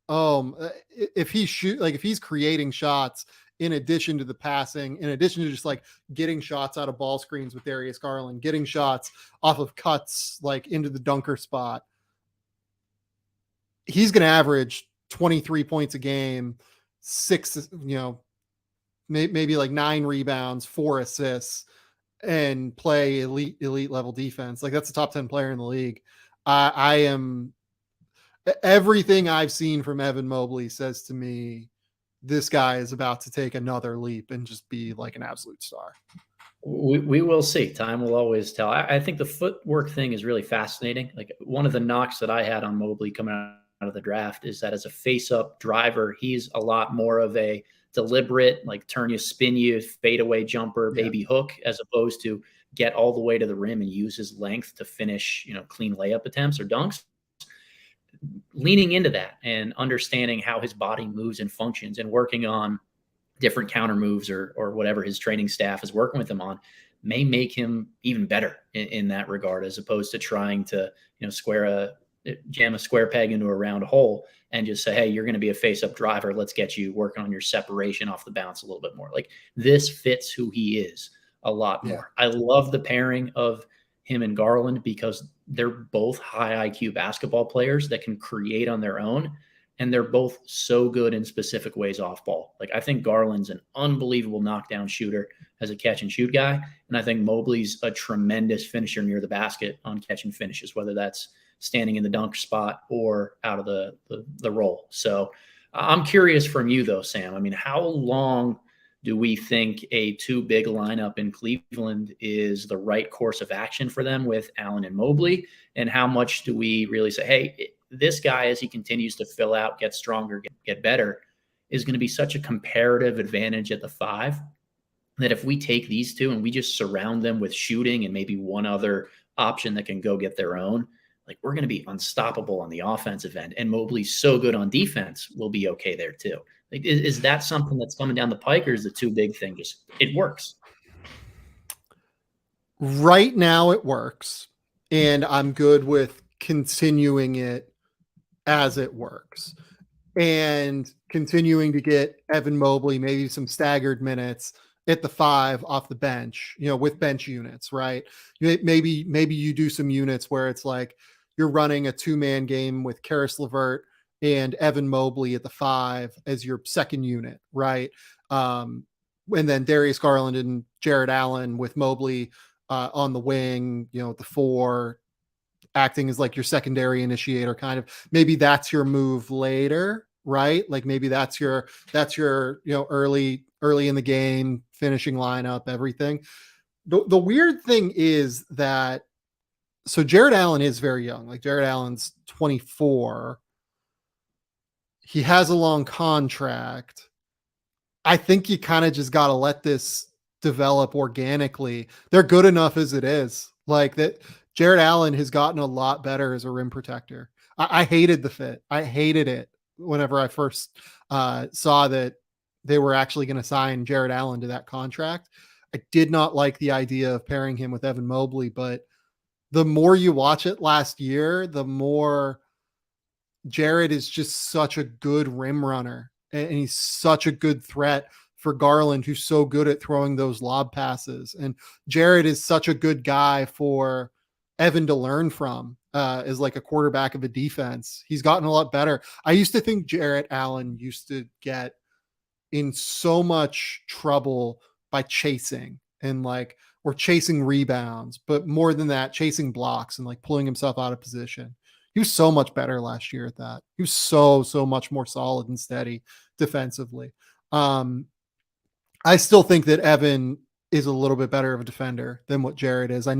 if he's creating shots in addition to the passing, in addition to just getting shots out of ball screens with Darius Garland, getting shots off of cuts into the dunker spot, he's going to average 23 points a game, maybe 9 rebounds, 4 assists, and play elite level defense. That's a top 10 player in the league. Everything I've seen from Evan Mobley says to me, this guy is about to take another leap and just be an absolute star. We will see. Time will always tell. I think the footwork thing is really fascinating. One of the knocks that I had on Mobley coming out of the draft is that as a face-up driver, he's a lot more of a deliberate, turn you, spin you, fadeaway jumper, baby hook, as opposed to get all the way to the rim and use his length to finish, clean layup attempts or dunks. Leaning into that and understanding how his body moves and functions and working on different counter moves or whatever his training staff is working with him on may make him even better in that regard, as opposed to trying to, jam a square peg into a round hole and just say, hey, you're going to be a face-up driver. Let's get you working on your separation off the bounce a little bit more. This fits who he is a lot more. I love the pairing of him and Garland because they're both high IQ basketball players that can create on their own. And they're both so good in specific ways off ball. I think Garland's an unbelievable knockdown shooter as a catch and shoot guy. And I think Mobley's a tremendous finisher near the basket on catch and finishes, whether that's standing in the dunk spot or out of the roll. So I'm curious from you though, Sam. I mean, how long do we think a two big lineup in Cleveland is the right course of action for them with Allen and Mobley? And how much do we really say, hey, this guy, as he continues to fill out, get stronger, get better, is going to be such a comparative advantage at the 5 that if we take these two and we just surround them with shooting and maybe one other option that can go get their own, we're going to be unstoppable on the offensive end. And Mobley's so good on defense, we'll be okay there too. Is that something that's coming down the pike, or is the too big thing just, it works? Right now it works, and I'm good with continuing it as it works and continuing to get Evan Mobley maybe some staggered minutes at the 5 off the bench, with bench units, right? Maybe you do some units where it's like you're running a 2-man game with Karis LeVert and Evan Mobley at the 5 as your second unit, right? And then Darius Garland and Jared Allen with Mobley on the wing, at the 4, acting as like your secondary initiator kind of. Maybe that's your move later, right? Like maybe that's your early in the game finishing lineup, everything. The weird thing is that so Jared Allen is very young. Like Jared Allen's 24. He has a long contract. I think you kind of just got to let this develop organically. They're good enough as it is. Like that, Jared Allen has gotten a lot better as a rim protector. I hated the fit. I hated it whenever I first saw that they were actually going to sign Jared Allen to that contract. I did not like the idea of pairing him with Evan Mobley, but the more you watch it last year, the more Jared is just such a good rim runner, and he's such a good threat for Garland, who's so good at throwing those lob passes. And Jared is such a good guy for Evan to learn from as like a quarterback of a defense. He's gotten a lot better. I used to think Jared Allen used to get in so much trouble by chasing and or chasing rebounds, but more than that, chasing blocks and like pulling himself out of position. He was so much better last year at that. He was so much more solid and steady defensively. I still think that Evan is a little bit better of a defender than what Jared is. I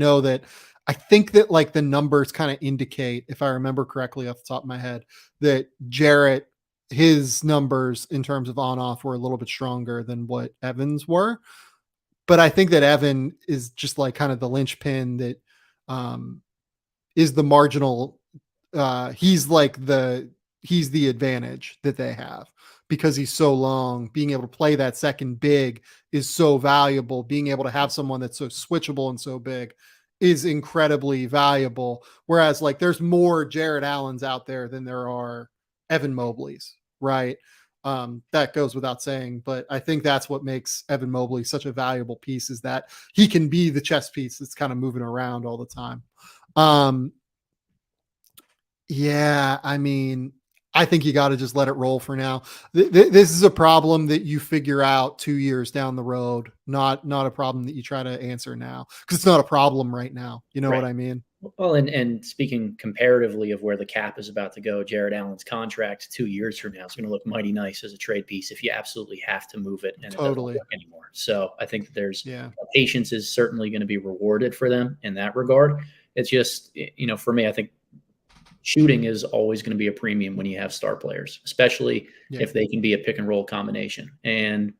think that like the numbers kind of indicate, if I remember correctly off the top of my head, that Jared, his numbers in terms of on-off were a little bit stronger than what Evan's were. But I think that Evan is just like kind of the linchpin that is the marginal. He's the advantage that they have because he's so long. Being able to play that second big is so valuable. Being able to have someone that's so switchable and so big is incredibly valuable. Whereas like there's more Jared Allens out there than there are Evan Mobleys, right? That goes without saying, but I think that's what makes Evan Mobley such a valuable piece, is that he can be the chess piece that's kind of moving around all the time. Yeah, I mean, I think you got to just let it roll for now. This is a problem that you figure out 2 years down the road, not a problem that you try to answer now, because it's not a problem right now. You know what I mean? Well, and speaking comparatively of where the cap is about to go, Jared Allen's contract 2 years from now is going to look mighty nice as a trade piece if you absolutely have to move it and it doesn't work anymore. So I think that there's patience is certainly going to be rewarded for them in that regard. It's just, for me, I think shooting is always going to be a premium when you have star players, especially if they can be a pick and roll combination. And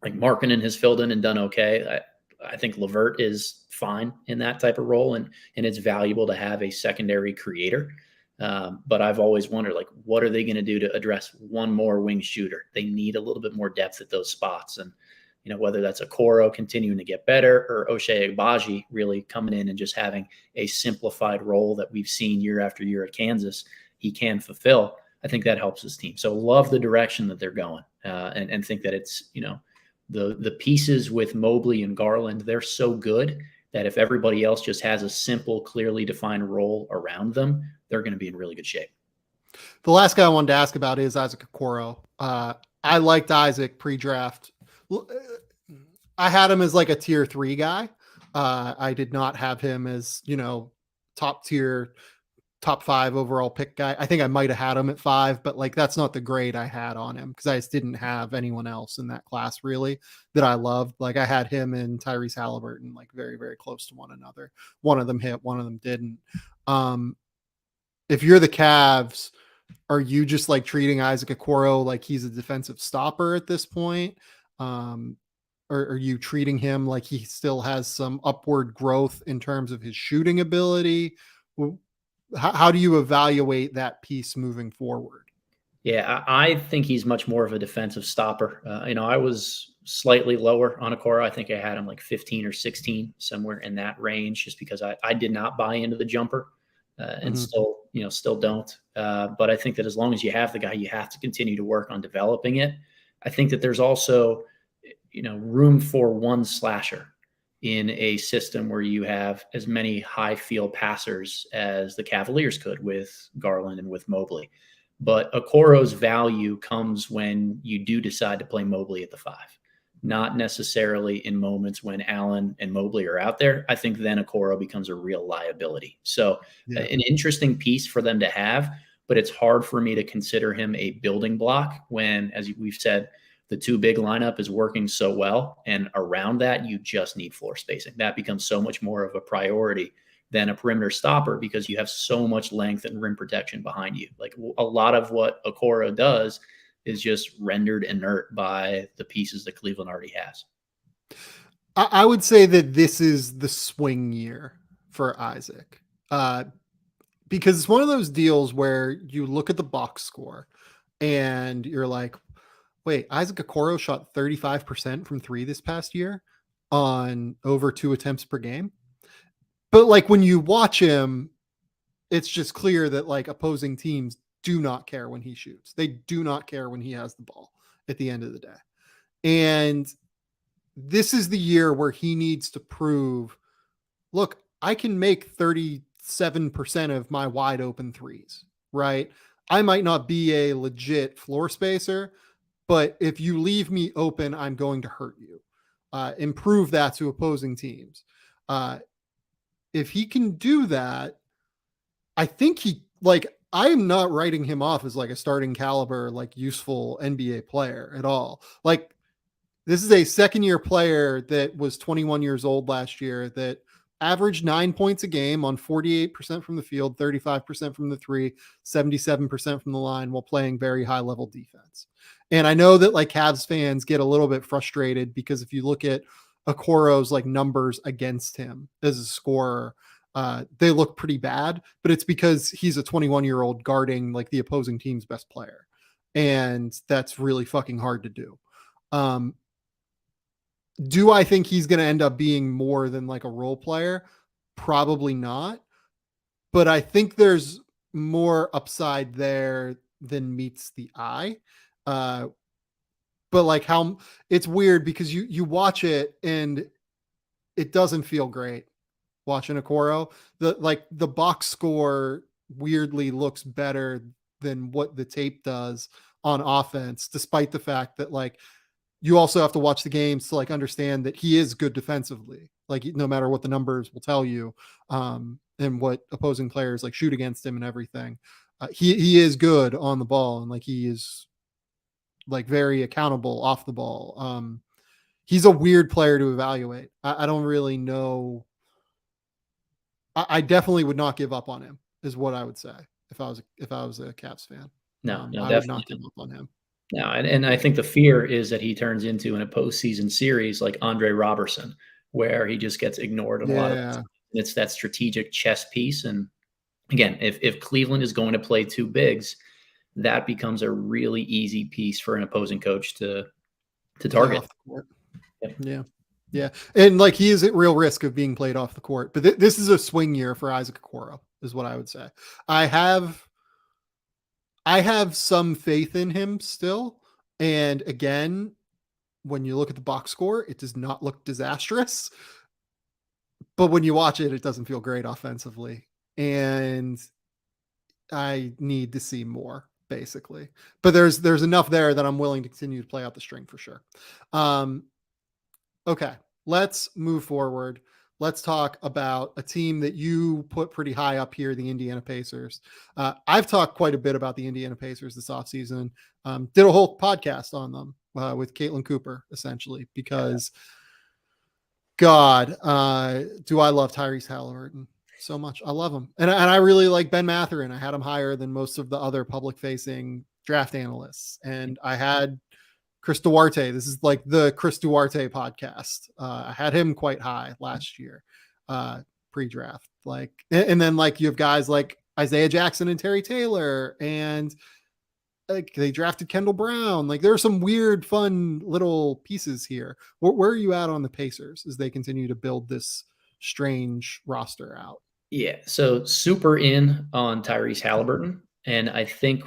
like Markkanen has filled in and done okay. I think LeVert is fine in that type of role, and it's valuable to have a secondary creator. But I've always wondered, like, what are they going to do to address one more wing shooter? They need a little bit more depth at those spots. And, whether that's Okoro continuing to get better or Ochai Agbaji really coming in and just having a simplified role that we've seen year after year at Kansas, he can fulfill. I think that helps his team. So love the direction that they're going, and think that it's, the pieces with Mobley and Garland, they're so good that if everybody else just has a simple, clearly defined role around them, they're going to be in really good shape. The last guy I wanted to ask about is Isaac Okoro. I liked Isaac pre-draft. I had him as like a tier 3 guy. I did not have him as, top tier, top 5 overall pick guy. I think I might have had him at 5, but like that's not the grade I had on him because I just didn't have anyone else in that class really that I loved. Like I had him and Tyrese Halliburton like very, very close to one another. One of them hit, one of them didn't. If you're the Cavs, are you just like treating Isaac Okoro like he's a defensive stopper at this point? Or are you treating him like he still has some upward growth in terms of his shooting ability? How do you evaluate that piece moving forward? Yeah, I think he's much more of a defensive stopper. I was slightly lower on Okoro. I think I had him like 15 or 16, somewhere in that range, just because I did not buy into the jumper and still don't. But I think that as long as you have the guy, you have to continue to work on developing it. I think that there's also room for one slasher in a system where you have as many high field passers as the Cavaliers could with Garland and with Mobley. But Okoro's value comes when you do decide to play Mobley at the 5, not necessarily in moments when Allen and Mobley are out there. I think then Okoro becomes a real liability. So an interesting piece for them to have, but it's hard for me to consider him a building block when, as we've said, the 2 big lineup is working so well. And around that, you just need floor spacing. That becomes so much more of a priority than a perimeter stopper because you have so much length and rim protection behind you. Like a lot of what Okoro does is just rendered inert by the pieces that Cleveland already has. I would say that this is the swing year for Isaac. Because it's one of those deals where you look at the box score and you're like, wait, Isaac Okoro shot 35% from 3 this past year on over 2 attempts per game. But like when you watch him, it's just clear that like opposing teams do not care when he shoots. They do not care when he has the ball at the end of the day. And this is the year where he needs to prove, look, I can make 37% of my wide open threes, right? I might not be a legit floor spacer, but if you leave me open, I'm going to hurt you. Improve that to opposing teams. If he can do that, I think I am not writing him off as like a starting caliber, like useful NBA player at all. Like this is a second-year player that was 21 years old last year that averaged 9 points a game on 48% from the field, 35% from the 3, 77% from the line while playing very high-level defense. And I know that like Cavs fans get a little bit frustrated because if you look at Okoro's like numbers against him as a scorer, they look pretty bad, but it's because he's a 21-year-old guarding like the opposing team's best player. And that's really fucking hard to do. Do I think he's going to end up being more than like a role player? Probably not. But I think there's more upside there than meets the eye. But like how it's weird because you watch it and it doesn't feel great watching Okoro. The box score weirdly looks better than what the tape does on offense, despite the fact that like you also have to watch the games to like understand that he is good defensively, like no matter what the numbers will tell you, and what opposing players like shoot against him and everything. He is good on the ball and like he is like very accountable off the ball. He's a weird player to evaluate. I don't really know. I definitely would not give up on him is what I would say if I was a Cavs fan. No, I would not give up on him. No, and I think the fear is that he turns into in a postseason series like Andre Robertson, where he just gets ignored in a lot of it. It's that strategic chess piece. And again, if Cleveland is going to play 2 bigs, that becomes a really easy piece for an opposing coach to target. Yep. Yeah. And like he is at real risk of being played off the court. But this is a swing year for Isaac Okoro, is what I would say. I have some faith in him still. And again, when you look at the box score, it does not look disastrous. But when you watch it, it doesn't feel great offensively. And I need to see more, basically. But there's enough there that I'm willing to continue to play out the string for sure. Okay, let's move forward. Let's talk about a team that you put pretty high up here, the Indiana Pacers. I've talked quite a bit about the Indiana Pacers this offseason. Did a whole podcast on them with Caitlin Cooper, essentially, because God, do I love Tyrese Halliburton so much. I love him. And I really like Ben Mathurin. I had him higher than most of the other public-facing draft analysts. And I had Chris Duarte. This is like the Chris Duarte podcast. I had him quite high last year, pre-draft. Like, and then like you have guys like Isaiah Jackson and Terry Taylor, and like they drafted Kendall Brown. Like there are some weird, fun little pieces here. Where are you at on the Pacers as they continue to build this strange roster out? Yeah, so super in on Tyrese Halliburton. And I think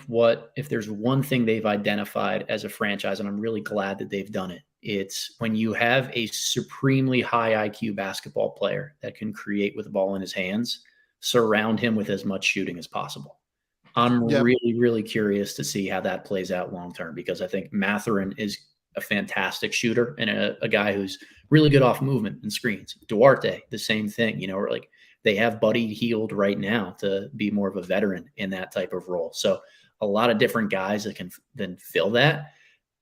if there's one thing they've identified as a franchise, and I'm really glad that they've done it, It's when you have a supremely high IQ basketball player that can create with the ball in his hands, surround him with as much shooting as possible. I'm Yep. really, really curious to see how that plays out long term, because I think Mathurin is a fantastic shooter and a guy who's really good off movement and screens. Duarte, the same thing, or like they have Buddy Hield right now to be more of a veteran in that type of role. So a lot of different guys that can then fill that.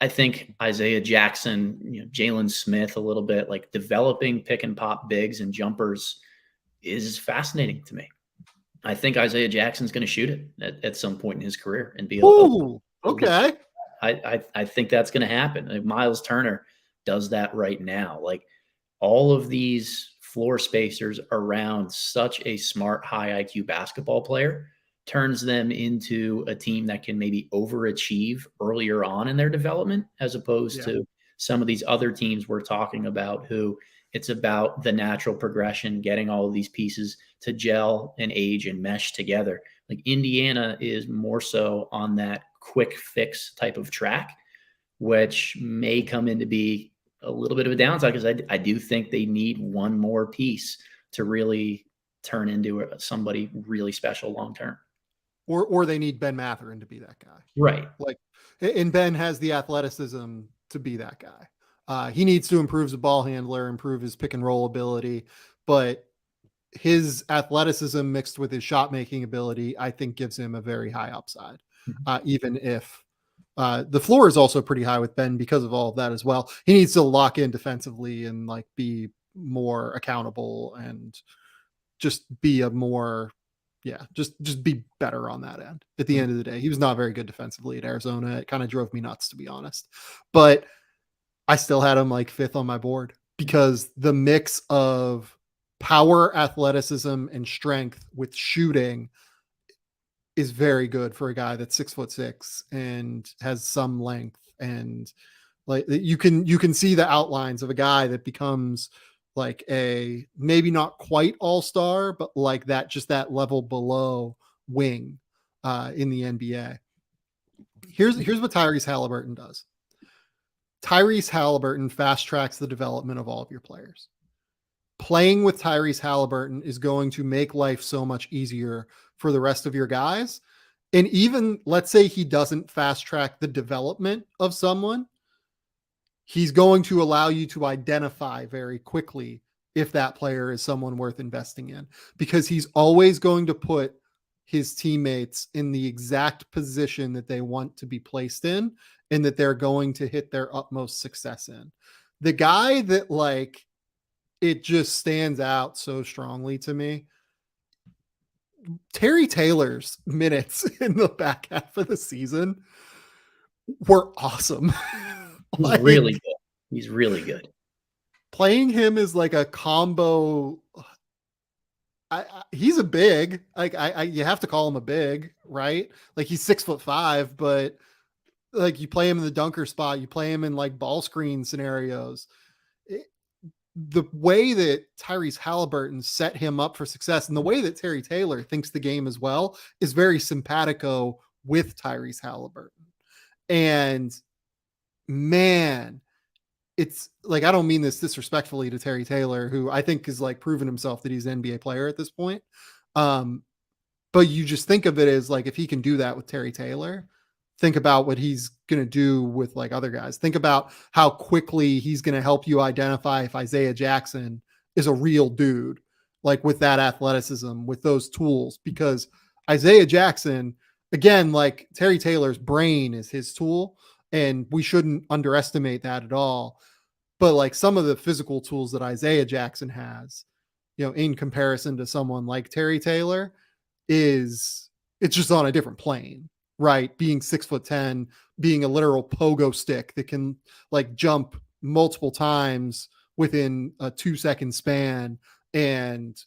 I think Isaiah Jackson, Jalen Smith, a little bit, like developing pick and pop bigs and jumpers is fascinating to me. I think Isaiah Jackson's going to shoot it at some point in his career and be okay. I think that's going to happen. Like Miles Turner does that right now. Like all of these floor spacers around such a smart, high IQ basketball player turns them into a team that can maybe overachieve earlier on in their development, as opposed to some of these other teams we're talking about who it's about the natural progression, getting all of these pieces to gel and age and mesh together. Like Indiana is more so on that quick fix type of track, which may come in to be a little bit of a downside, because I do think they need one more piece to really turn into somebody really special long term. Or they need Ben Mathurin to be that guy. Right. Like, and Ben has the athleticism to be that guy. He needs to improve as a ball handler, improve his pick and roll ability, but his athleticism mixed with his shot making ability, I think gives him a very high upside. Even if the floor is also pretty high with Ben because of all of that as well. He needs to lock in defensively and like be more accountable and just be a more, just be better on that end. At the end of the day, he was not very good defensively at Arizona. It kind of drove me nuts, to be honest. But I still had him like fifth on my board because the mix of power, athleticism, and strength with shooting is very good for a guy that's 6'6" and has some length, and like you can see the outlines of a guy that becomes like a maybe not quite all-star, but like that, just that level below wing in the NBA. Here's what Tyrese Halliburton does. Tyrese Halliburton fast tracks the development of all of your players. Playing with Tyrese Halliburton is going to make life so much easier for the rest of your guys. And even let's say he doesn't fast track the development of someone, he's going to allow you to identify very quickly if that player is someone worth investing in, because he's always going to put his teammates in the exact position that they want to be placed in and that they're going to hit their utmost success in. The guy that like it just stands out so strongly to me, Terry Taylor's minutes in the back half of the season were awesome. He's really good. He's really good. Playing him is like a combo. He's a big, like you have to call him a big, right? Like he's 6'5", but like you play him in the dunker spot, you play him in like ball screen scenarios. The way that Tyrese Halliburton set him up for success and the way that Terry Taylor thinks the game as well is very simpatico with Tyrese Halliburton. And man, it's like, I don't mean this disrespectfully to Terry Taylor, who I think is like proven himself that he's an NBA player at this point. But you just think of it as like, if he can do that with Terry Taylor, think about what he's going to do with like other guys. Think about how quickly he's going to help you identify if Isaiah Jackson is a real dude, like with that athleticism, with those tools, because Isaiah Jackson, again, like Terry Taylor's brain is his tool, and we shouldn't underestimate that at all. But like some of the physical tools that Isaiah Jackson has, in comparison to someone like Terry Taylor, it's just on a different plane, right? Being 6'10", being a literal pogo stick that can like jump multiple times within a 2-second span and,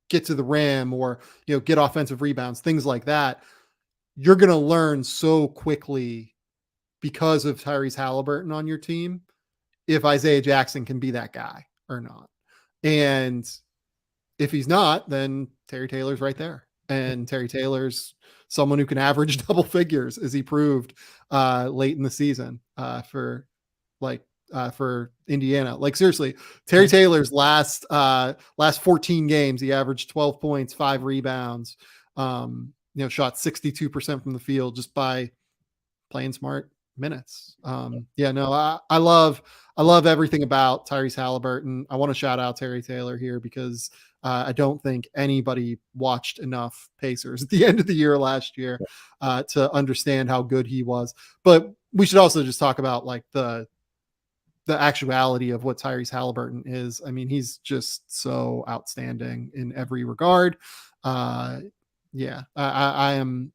get to the rim or, get offensive rebounds, things like that. You're going to learn so quickly because of Tyrese Halliburton on your team if Isaiah Jackson can be that guy or not. And if he's not, then Terry Taylor's right there. And Terry Taylor's someone who can average double figures, as he proved late in the season for like for Indiana. Like seriously, Terry Taylor's last 14 games, he averaged 12 points, 5 rebounds, shot 62% from the field just by playing smart minutes. I love everything about Tyrese Halliburton. I want to shout out Terry Taylor here because I don't think anybody watched enough Pacers at the end of the year last year to understand how good he was. But we should also just talk about like the actuality of what Tyrese Halliburton is. I mean, he's just so outstanding in every regard. I'm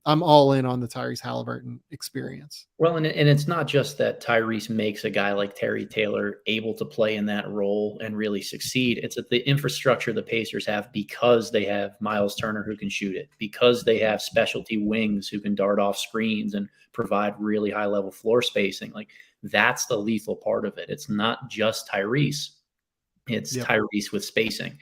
all in on the Tyrese Halliburton experience. Well, and it's not just that Tyrese makes a guy like Terry Taylor able to play in that role and really succeed. It's that the infrastructure the Pacers have, because they have Miles Turner who can shoot it, because they have specialty wings who can dart off screens and provide really high level floor spacing. Like, that's the lethal part of it. It's not just Tyrese. It's Tyrese with spacing.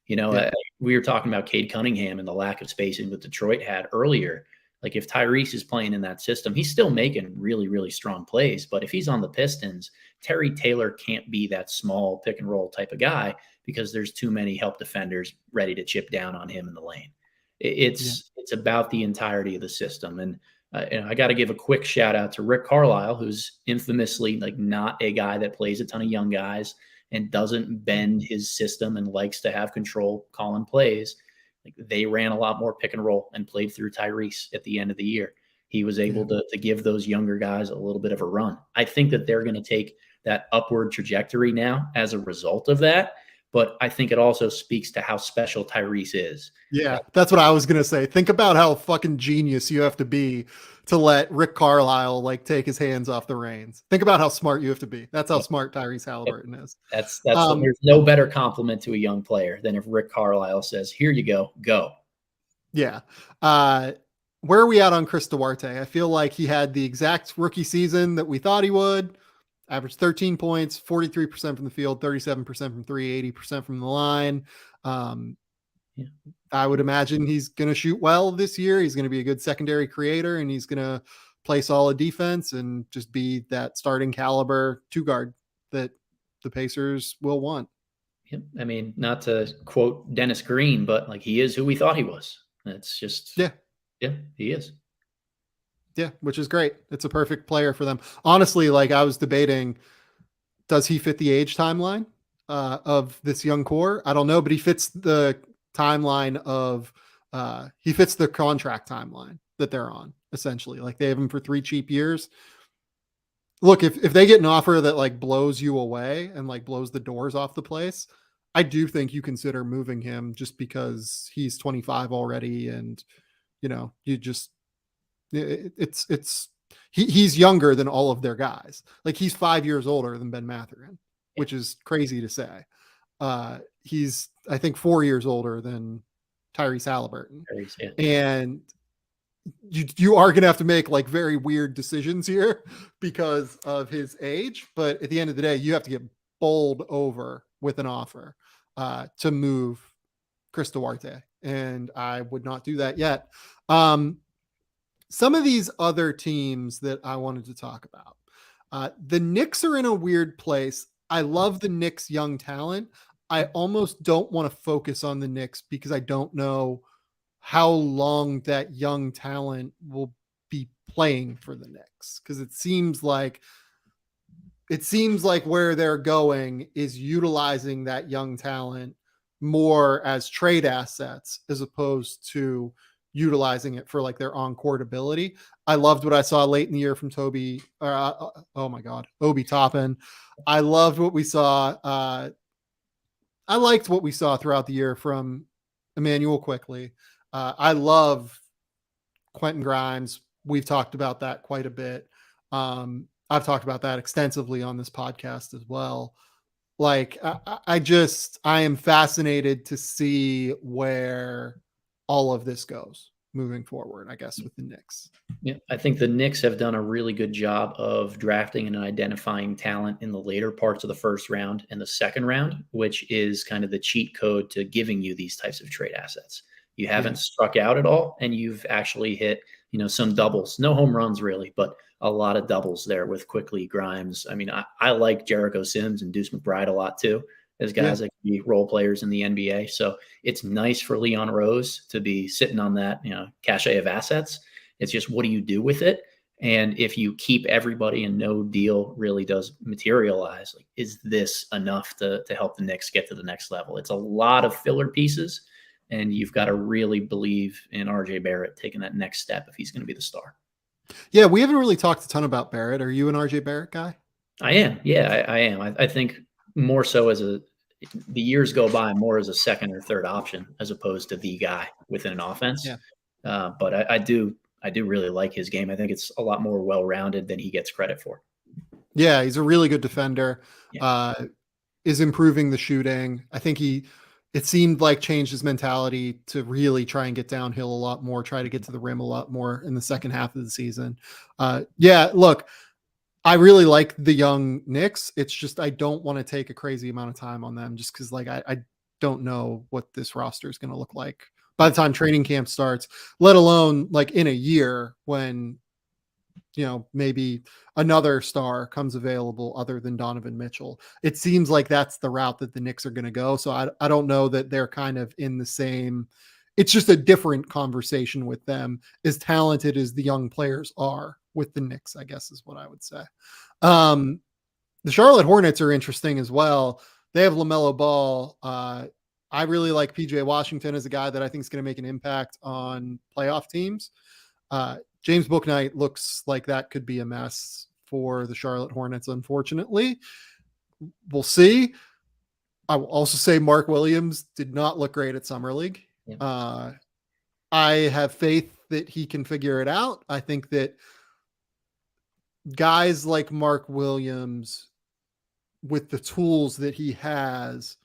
We were talking about Cade Cunningham and the lack of spacing that Detroit had earlier. Like, if Tyrese is playing in that system, he's still making really, really strong plays. But if he's on the Pistons, Terry Taylor can't be that small pick and roll type of guy because there's too many help defenders ready to chip down on him in the lane. It's about the entirety of the system. And I got to give a quick shout out to Rick Carlisle, who's infamously like not a guy that plays a ton of young guys and doesn't bend his system and likes to have control calling plays. Like, they ran a lot more pick and roll and played through Tyrese at the end of the year. He was able to give those younger guys a little bit of a run. I think that they're going to take that upward trajectory now as a result of that. But I think it also speaks to how special Tyrese is. Yeah, that's what I was going to say. Think about how fucking genius you have to be to let Rick Carlisle like take his hands off the reins. Think about how smart you have to be. That's how smart Tyrese Halliburton is. That's there's no better compliment to a young player than if Rick Carlisle says, "Here you go, go." Yeah. Where are we at on Chris Duarte? I feel like he had the exact rookie season that we thought he would. Averaged 13 points, 43% from the field, 37% from 3, 80% from the line. I would imagine he's going to shoot well this year. He's going to be a good secondary creator, and he's going to play solid defense and just be that starting caliber 2-guard that the Pacers will want. Yep. I mean, not to quote Dennis Green, but like, he is who we thought he was. It's just, he is. Yeah, which is great. It's a perfect player for them. Honestly, like, I was debating, does he fit the age timeline of this young core? I don't know, but he fits the timeline of he fits the contract timeline that they're on, essentially. Like, they have him for 3 cheap years. Look, if they get an offer that like blows you away and like blows the doors off the place, I do think you consider moving him just because he's 25 already, and you just he's younger than all of their guys. Like, he's 5 years older than Ben Mathurin, which is crazy to say. He's, I think, 4 years older than Tyrese Halliburton. And you are going to have to make like very weird decisions here because of his age. But at the end of the day, you have to get bowled over with an offer to move Chris Duarte. And I would not do that yet. Some of these other teams that I wanted to talk about. The Knicks are in a weird place. I love the Knicks' young talent. I almost don't want to focus on the Knicks because I don't know how long that young talent will be playing for the Knicks. Because it seems like where they're going is utilizing that young talent more as trade assets as opposed to utilizing it for like their on-court ability. I loved what I saw late in the year from Obi Toppin. I loved what we saw. I liked what we saw throughout the year from Emmanuel Quickley. I love Quentin Grimes. We've talked about that quite a bit. I've talked about that extensively on this podcast as well. Like, I am fascinated to see where all of this goes moving forward, I guess, with the Knicks. Yeah, I think the Knicks have done a really good job of drafting and identifying talent in the later parts of the first round and the second round, which is kind of the cheat code to giving you these types of trade assets. You haven't struck out at all, and you've actually hit, some doubles, no home runs really, but a lot of doubles there with Quickly, Grimes. I mean, I like Jericho Sims and Deuce McBride a lot too, as guys that can be role players in the NBA. So it's nice for Leon Rose to be sitting on that, cachet of assets. It's just, what do you do with it? And if you keep everybody and no deal really does materialize, like, is this enough to help the Knicks get to the next level? It's a lot of filler pieces, and you've got to really believe in RJ Barrett taking that next step if he's going to be the star. Yeah, we haven't really talked a ton about Barrett. Are you an RJ Barrett guy? I am. Yeah, I am. I think more so the years go by more as a second or third option as opposed to the guy within an offense. Yeah. But I do really like his game. I think it's a lot more well-rounded than he gets credit for. Yeah, he's a really good defender. Yeah. Is improving the shooting. I think it seemed like changed his mentality to really try and get downhill a lot more, try to get to the rim a lot more in the second half of the season. Yeah, look, I really like the young Knicks. It's just, I don't want to take a crazy amount of time on them just because I don't know what this roster is going to look like by the time training camp starts, let alone like in a year when, maybe another star comes available other than Donovan Mitchell. It seems like that's the route that the Knicks are going to go. So I don't know that they're kind of in the same, it's just a different conversation with them, as talented as the young players are with the Knicks, I guess is what I would say. The Charlotte Hornets are interesting as well. They have LaMelo Ball. I really like PJ Washington as a guy that I think is going to make an impact on playoff teams. James Bouknight looks like that could be a mess for the Charlotte Hornets, unfortunately. We'll see. I will also say Mark Williams did not look great at Summer League. Yeah. I have faith that he can figure it out. I think that guys like Mark Williams, with the tools that he has,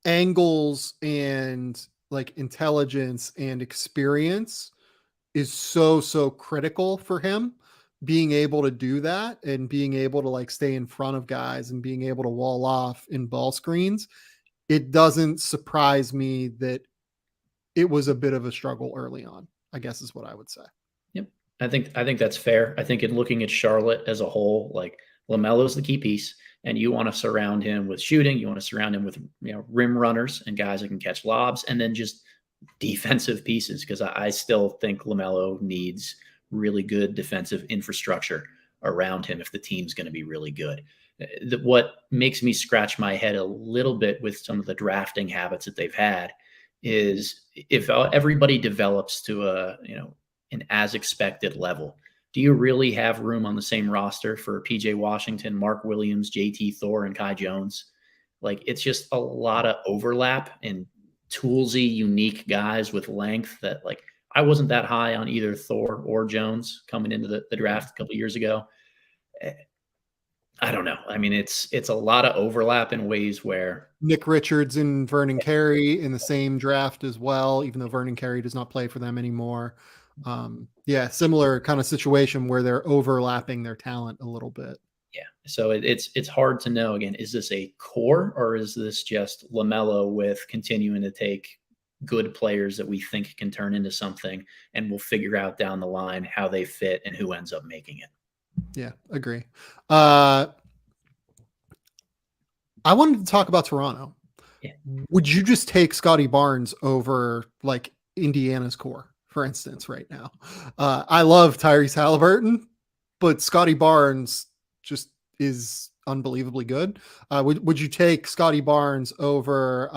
angles and like intelligence and experience, is so critical for him. Being able to do that and being able to like stay in front of guys and being able to wall off in ball screens, it doesn't surprise me that it was a bit of a struggle early on, I guess is what I would say. Yep. I think that's fair. I think in looking at Charlotte as a whole, like, LaMelo's the key piece, and you want to surround him with shooting. You want to surround him with rim runners and guys that can catch lobs, and then just defensive pieces, because I still think LaMelo needs really good defensive infrastructure around him if the team's going to be really good. What makes me scratch my head a little bit with some of the drafting habits that they've had is, if everybody develops to an as expected level, do you really have room on the same roster for PJ Washington, Mark Williams, JT Thor, and Kai Jones? Like, it's just a lot of overlap and toolsy, unique guys with length that, like, I wasn't that high on either Thor or Jones coming into the draft a couple of years ago. I don't know. I mean, it's a lot of overlap in ways where Nick Richards and Vernon Carey in the same draft as well, even though Vernon Carey does not play for them anymore. Yeah, similar kind of situation where they're overlapping their talent a little bit. Yeah. So it's hard to know. Again, is this a core, or is this just LaMelo with continuing to take good players that we think can turn into something, and we'll figure out down the line how they fit and who ends up making it? Yeah, agree. I wanted to talk about Toronto. Yeah. Would you just take Scotty Barnes over like Indiana's core, for instance, right now? I love Tyrese Halliburton, but Scotty Barnes just is unbelievably good. Would you take Scotty Barnes over?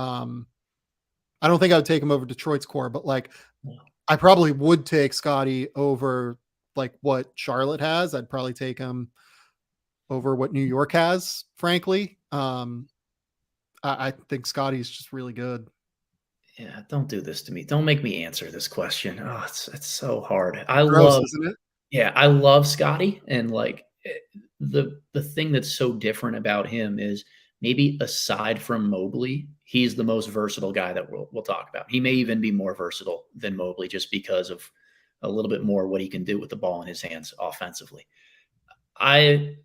I don't think I would take him over Detroit's core, but like, I probably would take Scotty over like what Charlotte has. I'd probably take him over what New York has, frankly. I think Scotty's just really good. Yeah, don't do this to me. Don't make me answer this question. Oh, it's so hard. Gross, isn't it? Yeah, I love Scotty, and like, the thing that's so different about him is, maybe aside from Mobley, he's the most versatile guy that we'll talk about. He may even be more versatile than Mobley just because of a little bit more what he can do with the ball in his hands offensively. I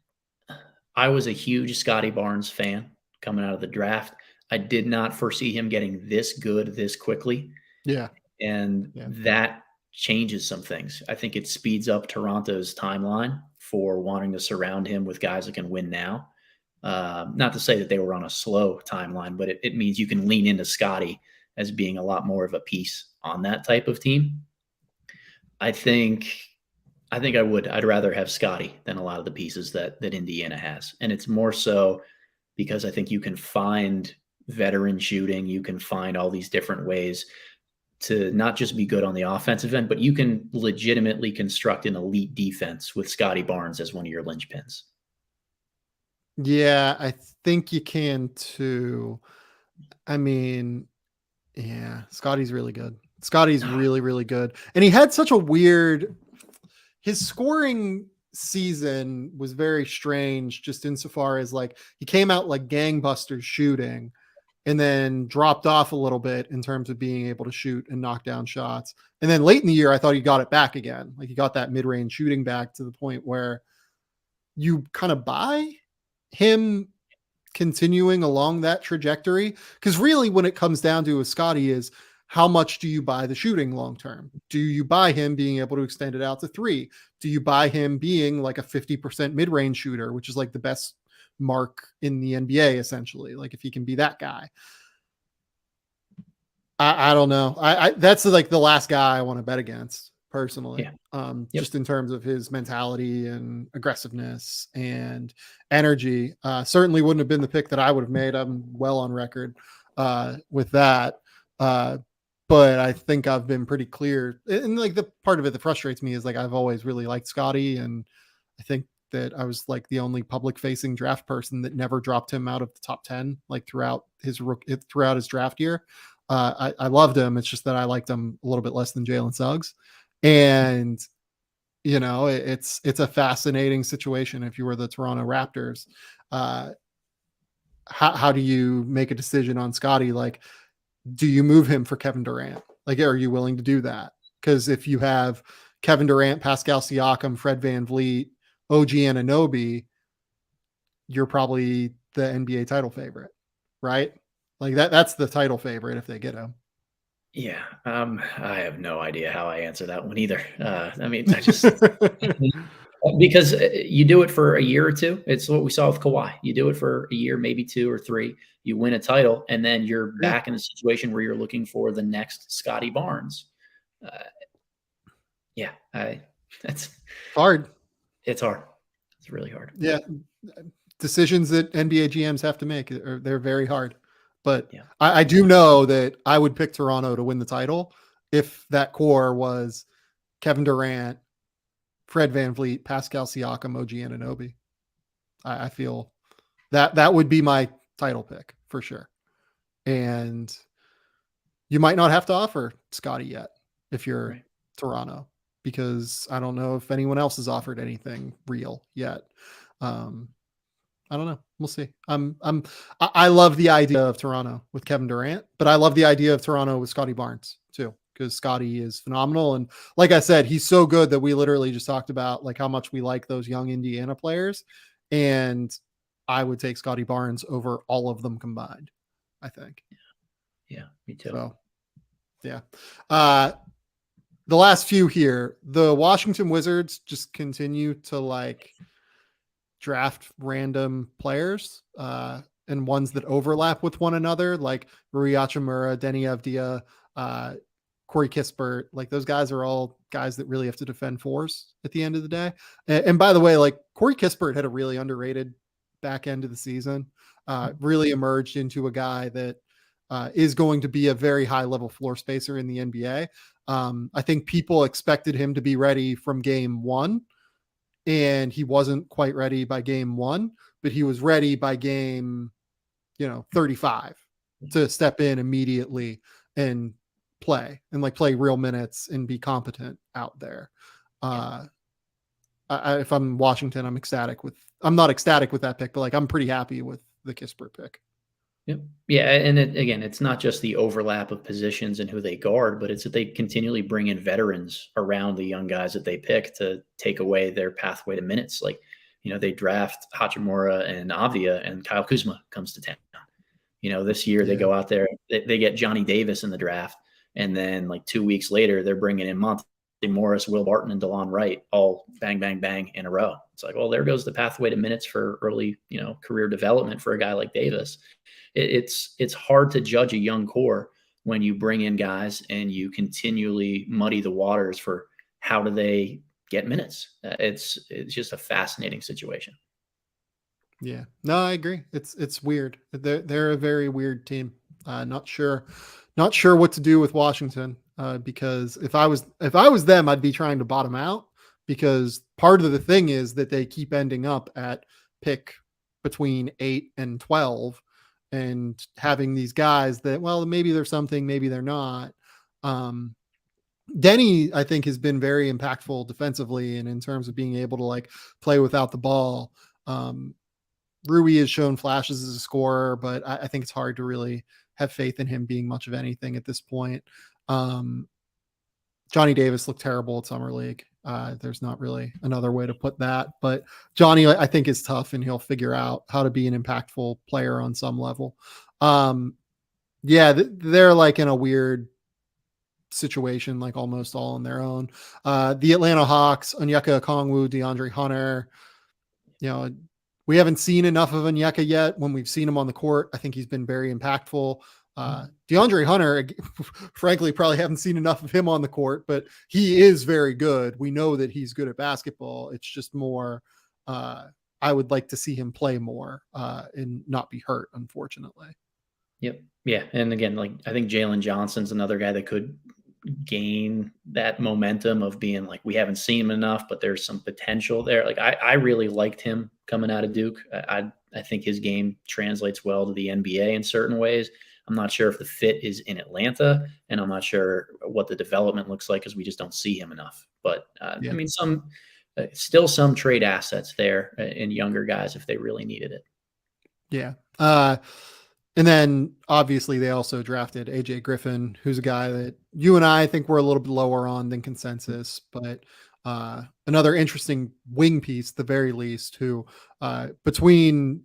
was a huge Scotty Barnes fan coming out of the draft. I did not foresee him getting this good this quickly. Yeah. And that changes some things. I think it speeds up Toronto's timeline for wanting to surround him with guys that can win now. Not to say that they were on a slow timeline, but it means you can lean into Scotty as being a lot more of a piece on that type of team. I think I would. I'd rather have Scotty than a lot of the pieces that Indiana has. And it's more so because I think you can find veteran shooting. You can find all these different ways to not just be good on the offensive end, but you can legitimately construct an elite defense with Scotty Barnes as one of your linchpins. Yeah, I think you can too. I mean, yeah, Scotty's really good. Scotty's really, really good. And he had such a weird, his scoring season was very strange, just insofar as like he came out like gangbusters shooting and then dropped off a little bit in terms of being able to shoot and knock down shots. And then late in the year, I thought he got it back again. Like he got that mid-range shooting back to the point where you kind of buy him continuing along that trajectory. Because really, when it comes down to a Scotty is how much do you buy the shooting long term? Do you buy him being able to extend it out to 3? Do you buy him being like a 50% mid-range shooter, which is like the best mark in the NBA essentially? Like if he can be that guy. I don't know. I that's like the last guy I want to bet against personally. Yeah. Just in terms of his mentality and aggressiveness and energy. Certainly wouldn't have been the pick that I would have made. I'm well on record with that. But I think I've been pretty clear. And like the part of it that frustrates me is like I've always really liked Scotty, and I think that I was like the only public facing draft person that never dropped him out of the top 10 like throughout his draft year. I loved him. It's just that I liked him a little bit less than Jalen Suggs. And you know, it's a fascinating situation. If you were the Toronto Raptors, how do you make a decision on Scotty? Like, do you move him for Kevin Durant? Like, are you willing to do that? Because if you have Kevin Durant, Pascal Siakam, Fred VanVleet, OG Anunoby, you're probably the NBA title favorite, right? Like that's the title favorite if they get him. Yeah. I have no idea how I answer that one either. I mean, I just because you do it for a year or two. It's what we saw with Kawhi. You do it for a year, maybe 2 or 3. You win a title, and then you're back in a situation where you're looking for the next Scotty Barnes. That's hard. It's hard. It's really hard. Yeah. Decisions that NBA GMs have to make, they're very hard. But yeah. I do know that I would pick Toronto to win the title if that core was Kevin Durant, Fred VanVleet, Pascal Siakam, OG Anunoby. I feel that would be my title pick for sure. And you might not have to offer Scotty yet if you're Toronto, because I don't know if anyone else has offered anything real yet. I don't know. We'll see. I love the idea of Toronto with Kevin Durant, but I love the idea of Toronto with Scotty Barnes too, because Scotty is phenomenal. And like I said, he's so good that we literally just talked about like how much we like those young Indiana players. And I would take Scotty Barnes over all of them combined, I think. Yeah, me too. So, yeah. The last few here, the Washington Wizards just continue to like draft random players and ones that overlap with one another, like Rui Hachimura, Denny Avdia, Corey Kispert. Like those guys are all guys that really have to defend 4s at the end of the day. And by the way, like Corey Kispert had a really underrated back end of the season, really emerged into a guy that is going to be a very high level floor spacer in the NBA. I think people expected him to be ready from game 1. And he wasn't quite ready by game 1, but he was ready by game, 35 to step in immediately and play real minutes and be competent out there. If I'm Washington, I'm not ecstatic with that pick, but like, I'm pretty happy with the Kispert pick. Yep. Yeah. And again, it's not just the overlap of positions and who they guard, but it's that they continually bring in veterans around the young guys that they pick to take away their pathway to minutes. Like, they draft Hachimura and Avdia, and Kyle Kuzma comes to town. This year they go out there, they get Johnny Davis in the draft. And then like 2 weeks later, they're bringing in Monte Morris, Will Barton, and DeLon Wright all bang, bang, bang in a row. It's like, well, there goes the pathway to minutes for early, career development for a guy like Davis. It's hard to judge a young core when you bring in guys and you continually muddy the waters for how do they get minutes. It's just a fascinating situation. Yeah, no, I agree. It's weird. They're a very weird team. Not sure what to do with Washington. Because if I was them, I'd be trying to bottom out, because part of the thing is that they keep ending up at pick between 8 and 12 and having these guys that, well, maybe they're something, maybe they're not. Denny, I think, has been very impactful defensively and in terms of being able to like play without the ball. Rui has shown flashes as a scorer, but I think it's hard to really have faith in him being much of anything at this point. Johnny Davis looked terrible at Summer League. There's not really another way to put that, but Johnny, I think, is tough and he'll figure out how to be an impactful player on some level. They're like in a weird situation, like almost all on their own. The Atlanta Hawks, Onyeka Okongwu, DeAndre Hunter, we haven't seen enough of Onyeka yet. When we've seen him on the court, I think he's been very impactful. DeAndre Hunter, frankly, probably haven't seen enough of him on the court, but he is very good. We know that he's good at basketball. It's just more, I would like to see him play more and not be hurt, unfortunately. Yep. Yeah. And again, like, I think Jalen Johnson's another guy that could gain that momentum of being like, we haven't seen him enough, but there's some potential there. Like, I really liked him coming out of Duke. I think his game translates well to the NBA in certain ways. I'm not sure if the fit is in Atlanta, and I'm not sure what the development looks like because we just don't see him enough. But I mean, still some trade assets there in younger guys if they really needed it. Yeah. And then obviously they also drafted AJ Griffin, who's a guy that you and I think we're a little bit lower on than consensus, but another interesting wing piece, at the very least, who between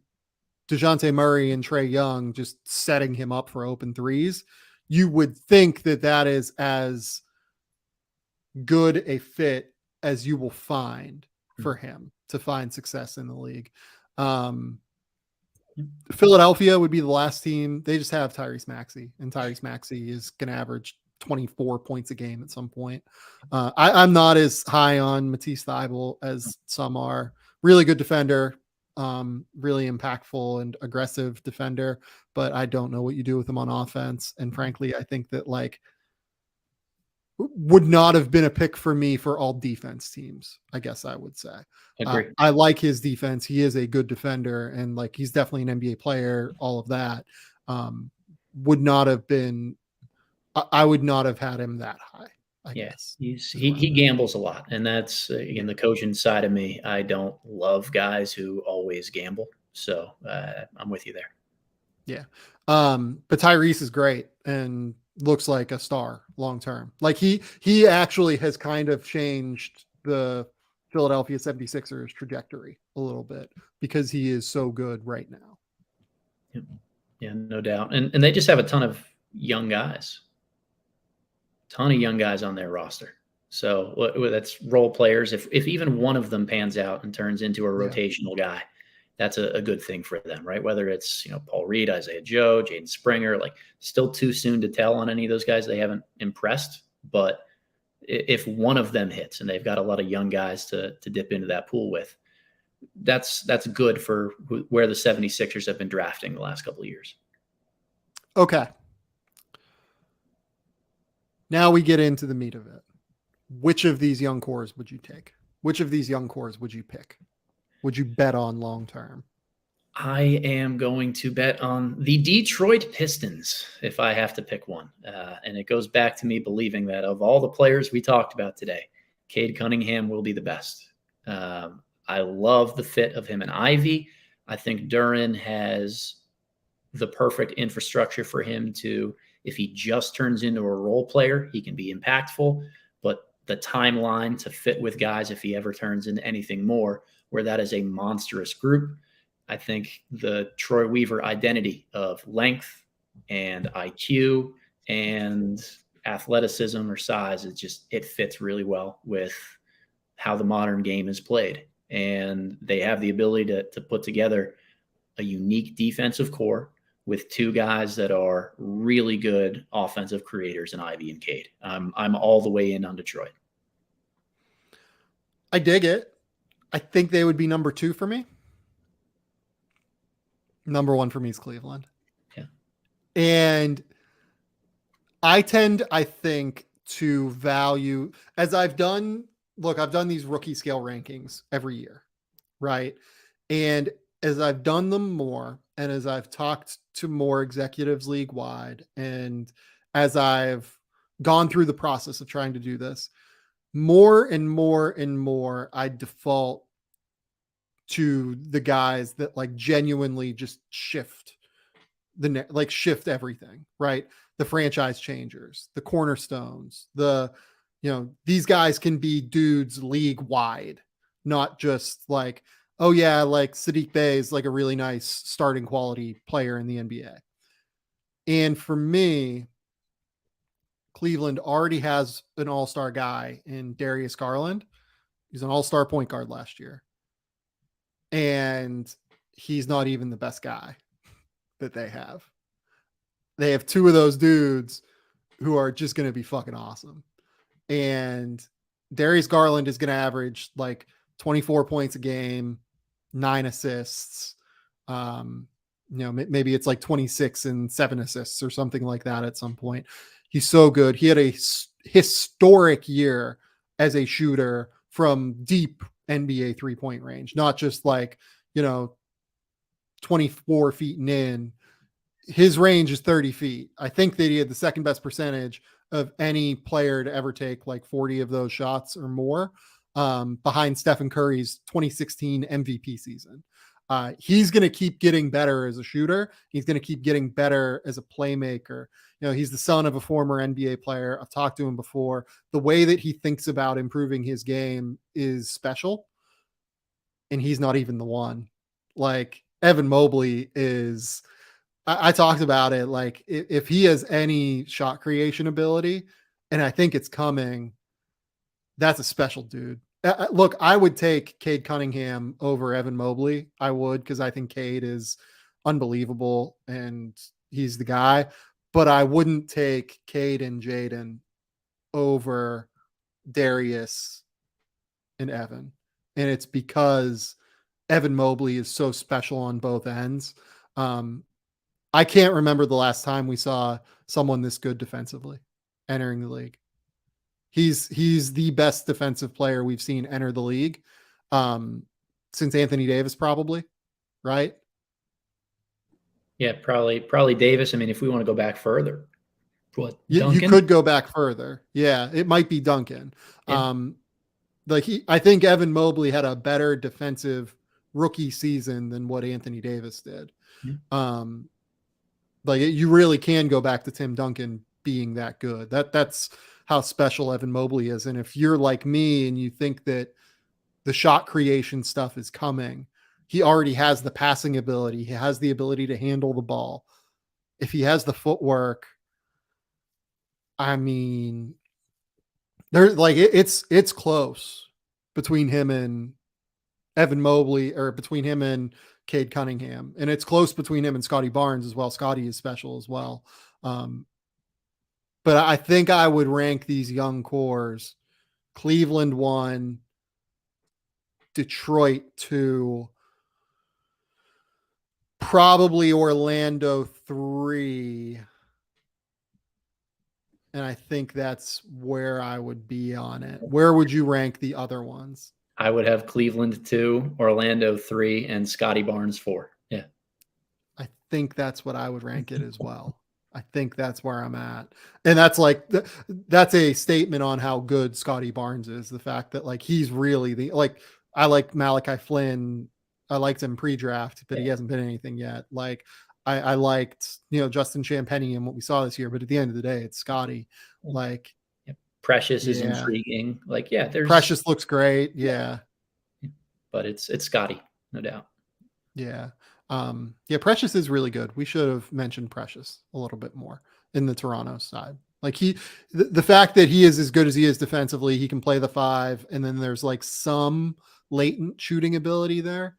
DeJounte Murray and Trae Young just setting him up for open threes, you would think that is as good a fit as you will find for him to find success in the league. Philadelphia would be the last team. They just have Tyrese Maxey, and Tyrese Maxey is going to average 24 points a game at some point. I'm not as high on Matisse Thybulle as some are. Really good defender, really impactful and aggressive defender, but I don't know what you do with him on offense. And frankly, I think that like would not have been a pick for me for all defense teams, I guess I would say. I like his defense. He is a good defender, and like he's definitely an NBA player, all of that. Would not have been, I would not have had him that high, I guess. He gambles a lot, and that's again the coaching side of me. I don't love guys who always gamble, so I'm with you there. Yeah. But Tyrese is great and looks like a star long term. Like he actually has kind of changed the Philadelphia 76ers trajectory a little bit because he is so good right now. Yeah, no doubt. And they just have a ton of young guys. Ton of young guys on their roster. So that's role players. If even one of them pans out and turns into a rotational guy, that's a good thing for them, right? Whether it's, Paul Reed, Isaiah Joe, Jaden Springer, like still too soon to tell on any of those guys. They haven't impressed, but if one of them hits and they've got a lot of young guys to dip into that pool with, that's good for where the 76ers have been drafting the last couple of years. Okay. Now we get into the meat of it. Which of these young cores would you take? Which of these young cores would you pick? Would you bet on long term? I am going to bet on the Detroit Pistons if I have to pick one. And it goes back to me believing that of all the players we talked about today, Cade Cunningham will be the best. I love the fit of him and Ivy. I think Duren has the perfect infrastructure for him to, if he just turns into a role player, he can be impactful. But the timeline to fit with guys, if he ever turns into anything more, where that is a monstrous group, I think the Troy Weaver identity of length and IQ and athleticism or size. It fits really well with how the modern game is played. And they have the ability to put together a unique defensive core with two guys that are really good offensive creators in Ivy and Cade. I'm all the way in on Detroit. I dig it. I think they would be number 2 for me. Number 1 for me is Cleveland. Yeah. And I think, to value, as I've done these rookie scale rankings every year, right? And as I've done them more, and as I've talked to more executives league wide, and as I've gone through the process of trying to do this, more and more and more, I default to the guys that like genuinely just shift shift everything, right? The franchise changers, the cornerstones, these guys can be dudes league wide, not just like, oh yeah, like Sadiq Bey is like a really nice starting quality player in the NBA. And for me, Cleveland already has an all-star guy in Darius Garland. He's an all-star point guard last year. And he's not even the best guy that they have. They have 2 of those dudes who are just going to be fucking awesome. And Darius Garland is going to average like 24 points a game, 9 assists. Maybe it's like 26 and 7 assists or something like that at some point. He's so good. He had a historic year as a shooter from deep NBA 3-point range, not just like, 24 feet and in. His range is 30 feet. I think that he had the second best percentage of any player to ever take like 40 of those shots or more, behind Stephen Curry's 2016 MVP season. He's going to keep getting better as a shooter. He's going to keep getting better as a playmaker. He's the son of a former NBA player. I've talked to him before. The way that he thinks about improving his game is special. And he's not even the one. Like Evan Mobley is, I talked about it. Like if he has any shot creation ability, and I think it's coming, that's a special dude. Look, I would take Cade Cunningham over Evan Mobley. I would, because I think Cade is unbelievable and he's the guy. But I wouldn't take Cade and Jaden over Darius and Evan. And it's because Evan Mobley is so special on both ends. I can't remember the last time we saw someone this good defensively entering the league. He's the best defensive player we've seen enter the league since Anthony Davis, probably, right? Yeah, probably Davis. I mean, if we want to go back further, what, you could go back further. Yeah, it might be Duncan. Yeah. I think Evan Mobley had a better defensive rookie season than what Anthony Davis did. Yeah. You really can go back to Tim Duncan being that good. That's how special Evan Mobley is. And if you're like me and you think that the shot creation stuff is coming, he already has the passing ability. He has the ability to handle the ball. If he has the footwork, I mean, there's like, it's close between him and Evan Mobley, or between him and Cade Cunningham. And it's close between him and Scotty Barnes as well. Scotty is special as well. But I think I would rank these young cores: Cleveland 1, Detroit 2, probably Orlando 3. And I think that's where I would be on it. Where would you rank the other ones? I would have Cleveland 2, Orlando 3, and Scotty Barnes 4. Yeah. I think that's what I would rank it as well. I think that's where I'm at. And that's a statement on how good Scotty Barnes is. The fact that like, he's really I like Malachi Flynn. I liked him pre-draft, but he hasn't been anything yet. Like I liked, Justin Champagnie and what we saw this year, but at the end of the day, it's Scotty. Like, Precious is intriguing. Like, there's Precious looks great. Yeah. But it's Scotty, no doubt. Yeah. Precious is really good. We should have mentioned Precious a little bit more in the Toronto side. Like the fact that he is as good as he is defensively, he can play the 5, and then there's like some latent shooting ability there.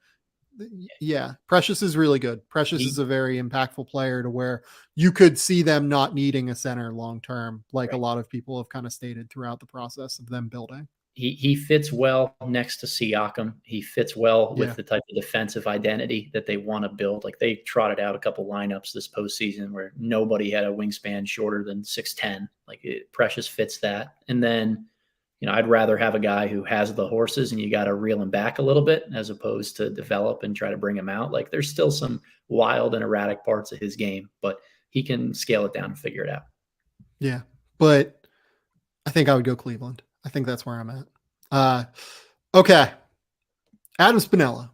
Yeah, Precious is really good. Precious is a very impactful player to where you could see them not needing a center long term, like a lot of people have kind of stated throughout the process of them building. He fits well next to Siakam. He fits well with the type of defensive identity that they want to build. Like they trotted out a couple lineups this postseason where nobody had a wingspan shorter than 6'10". Like Precious fits that. And then, I'd rather have a guy who has the horses and you got to reel him back a little bit as opposed to develop and try to bring him out. Like there's still some wild and erratic parts of his game, but he can scale it down and figure it out. Yeah. But I think I would go Cleveland. I think that's where I'm at. Okay. Adam Spinella,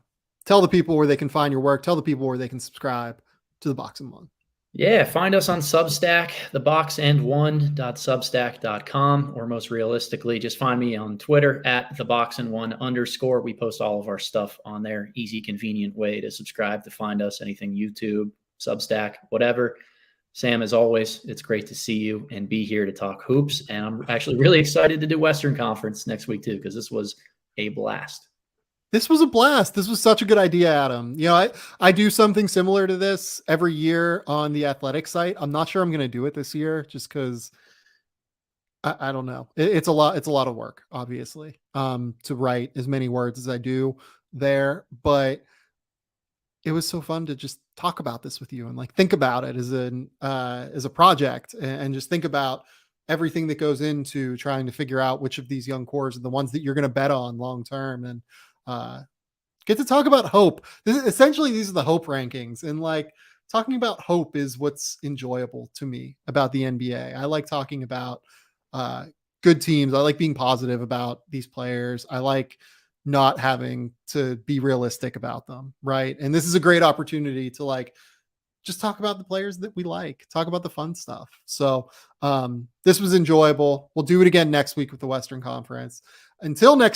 tell the people where they can find your work. Tell the people where they can subscribe to the Box and One. Yeah, find us on Substack, theboxand1.substack.com, or most realistically, just find me on Twitter at @theboxand1_. We post all of our stuff on there. Easy, convenient way to subscribe, to find us, anything YouTube, Substack, whatever. Sam, as always, it's great to see you and be here to talk hoops. And I'm actually really excited to do Western Conference next week too, because this was a blast. This was a blast. This was such a good idea, Adam. I do something similar to this every year on the Athletic site. I'm not sure I'm going to do it this year just because I don't know. It's a lot. It's a lot of work, obviously, to write as many words as I do there. But it was so fun to just talk about this with you and like think about it as a project and just think about everything that goes into trying to figure out which of these young cores are the ones that you're going to bet on long term, and get to talk about hope. Essentially, these are the hope rankings, and like talking about hope is what's enjoyable to me about the NBA. I like talking about good teams. I like being positive about these players. I like not having to be realistic about them, right? And this is a great opportunity to like just talk about the players that we like, talk about the fun stuff. So this was enjoyable. We'll do it again next week with the Western Conference. Until next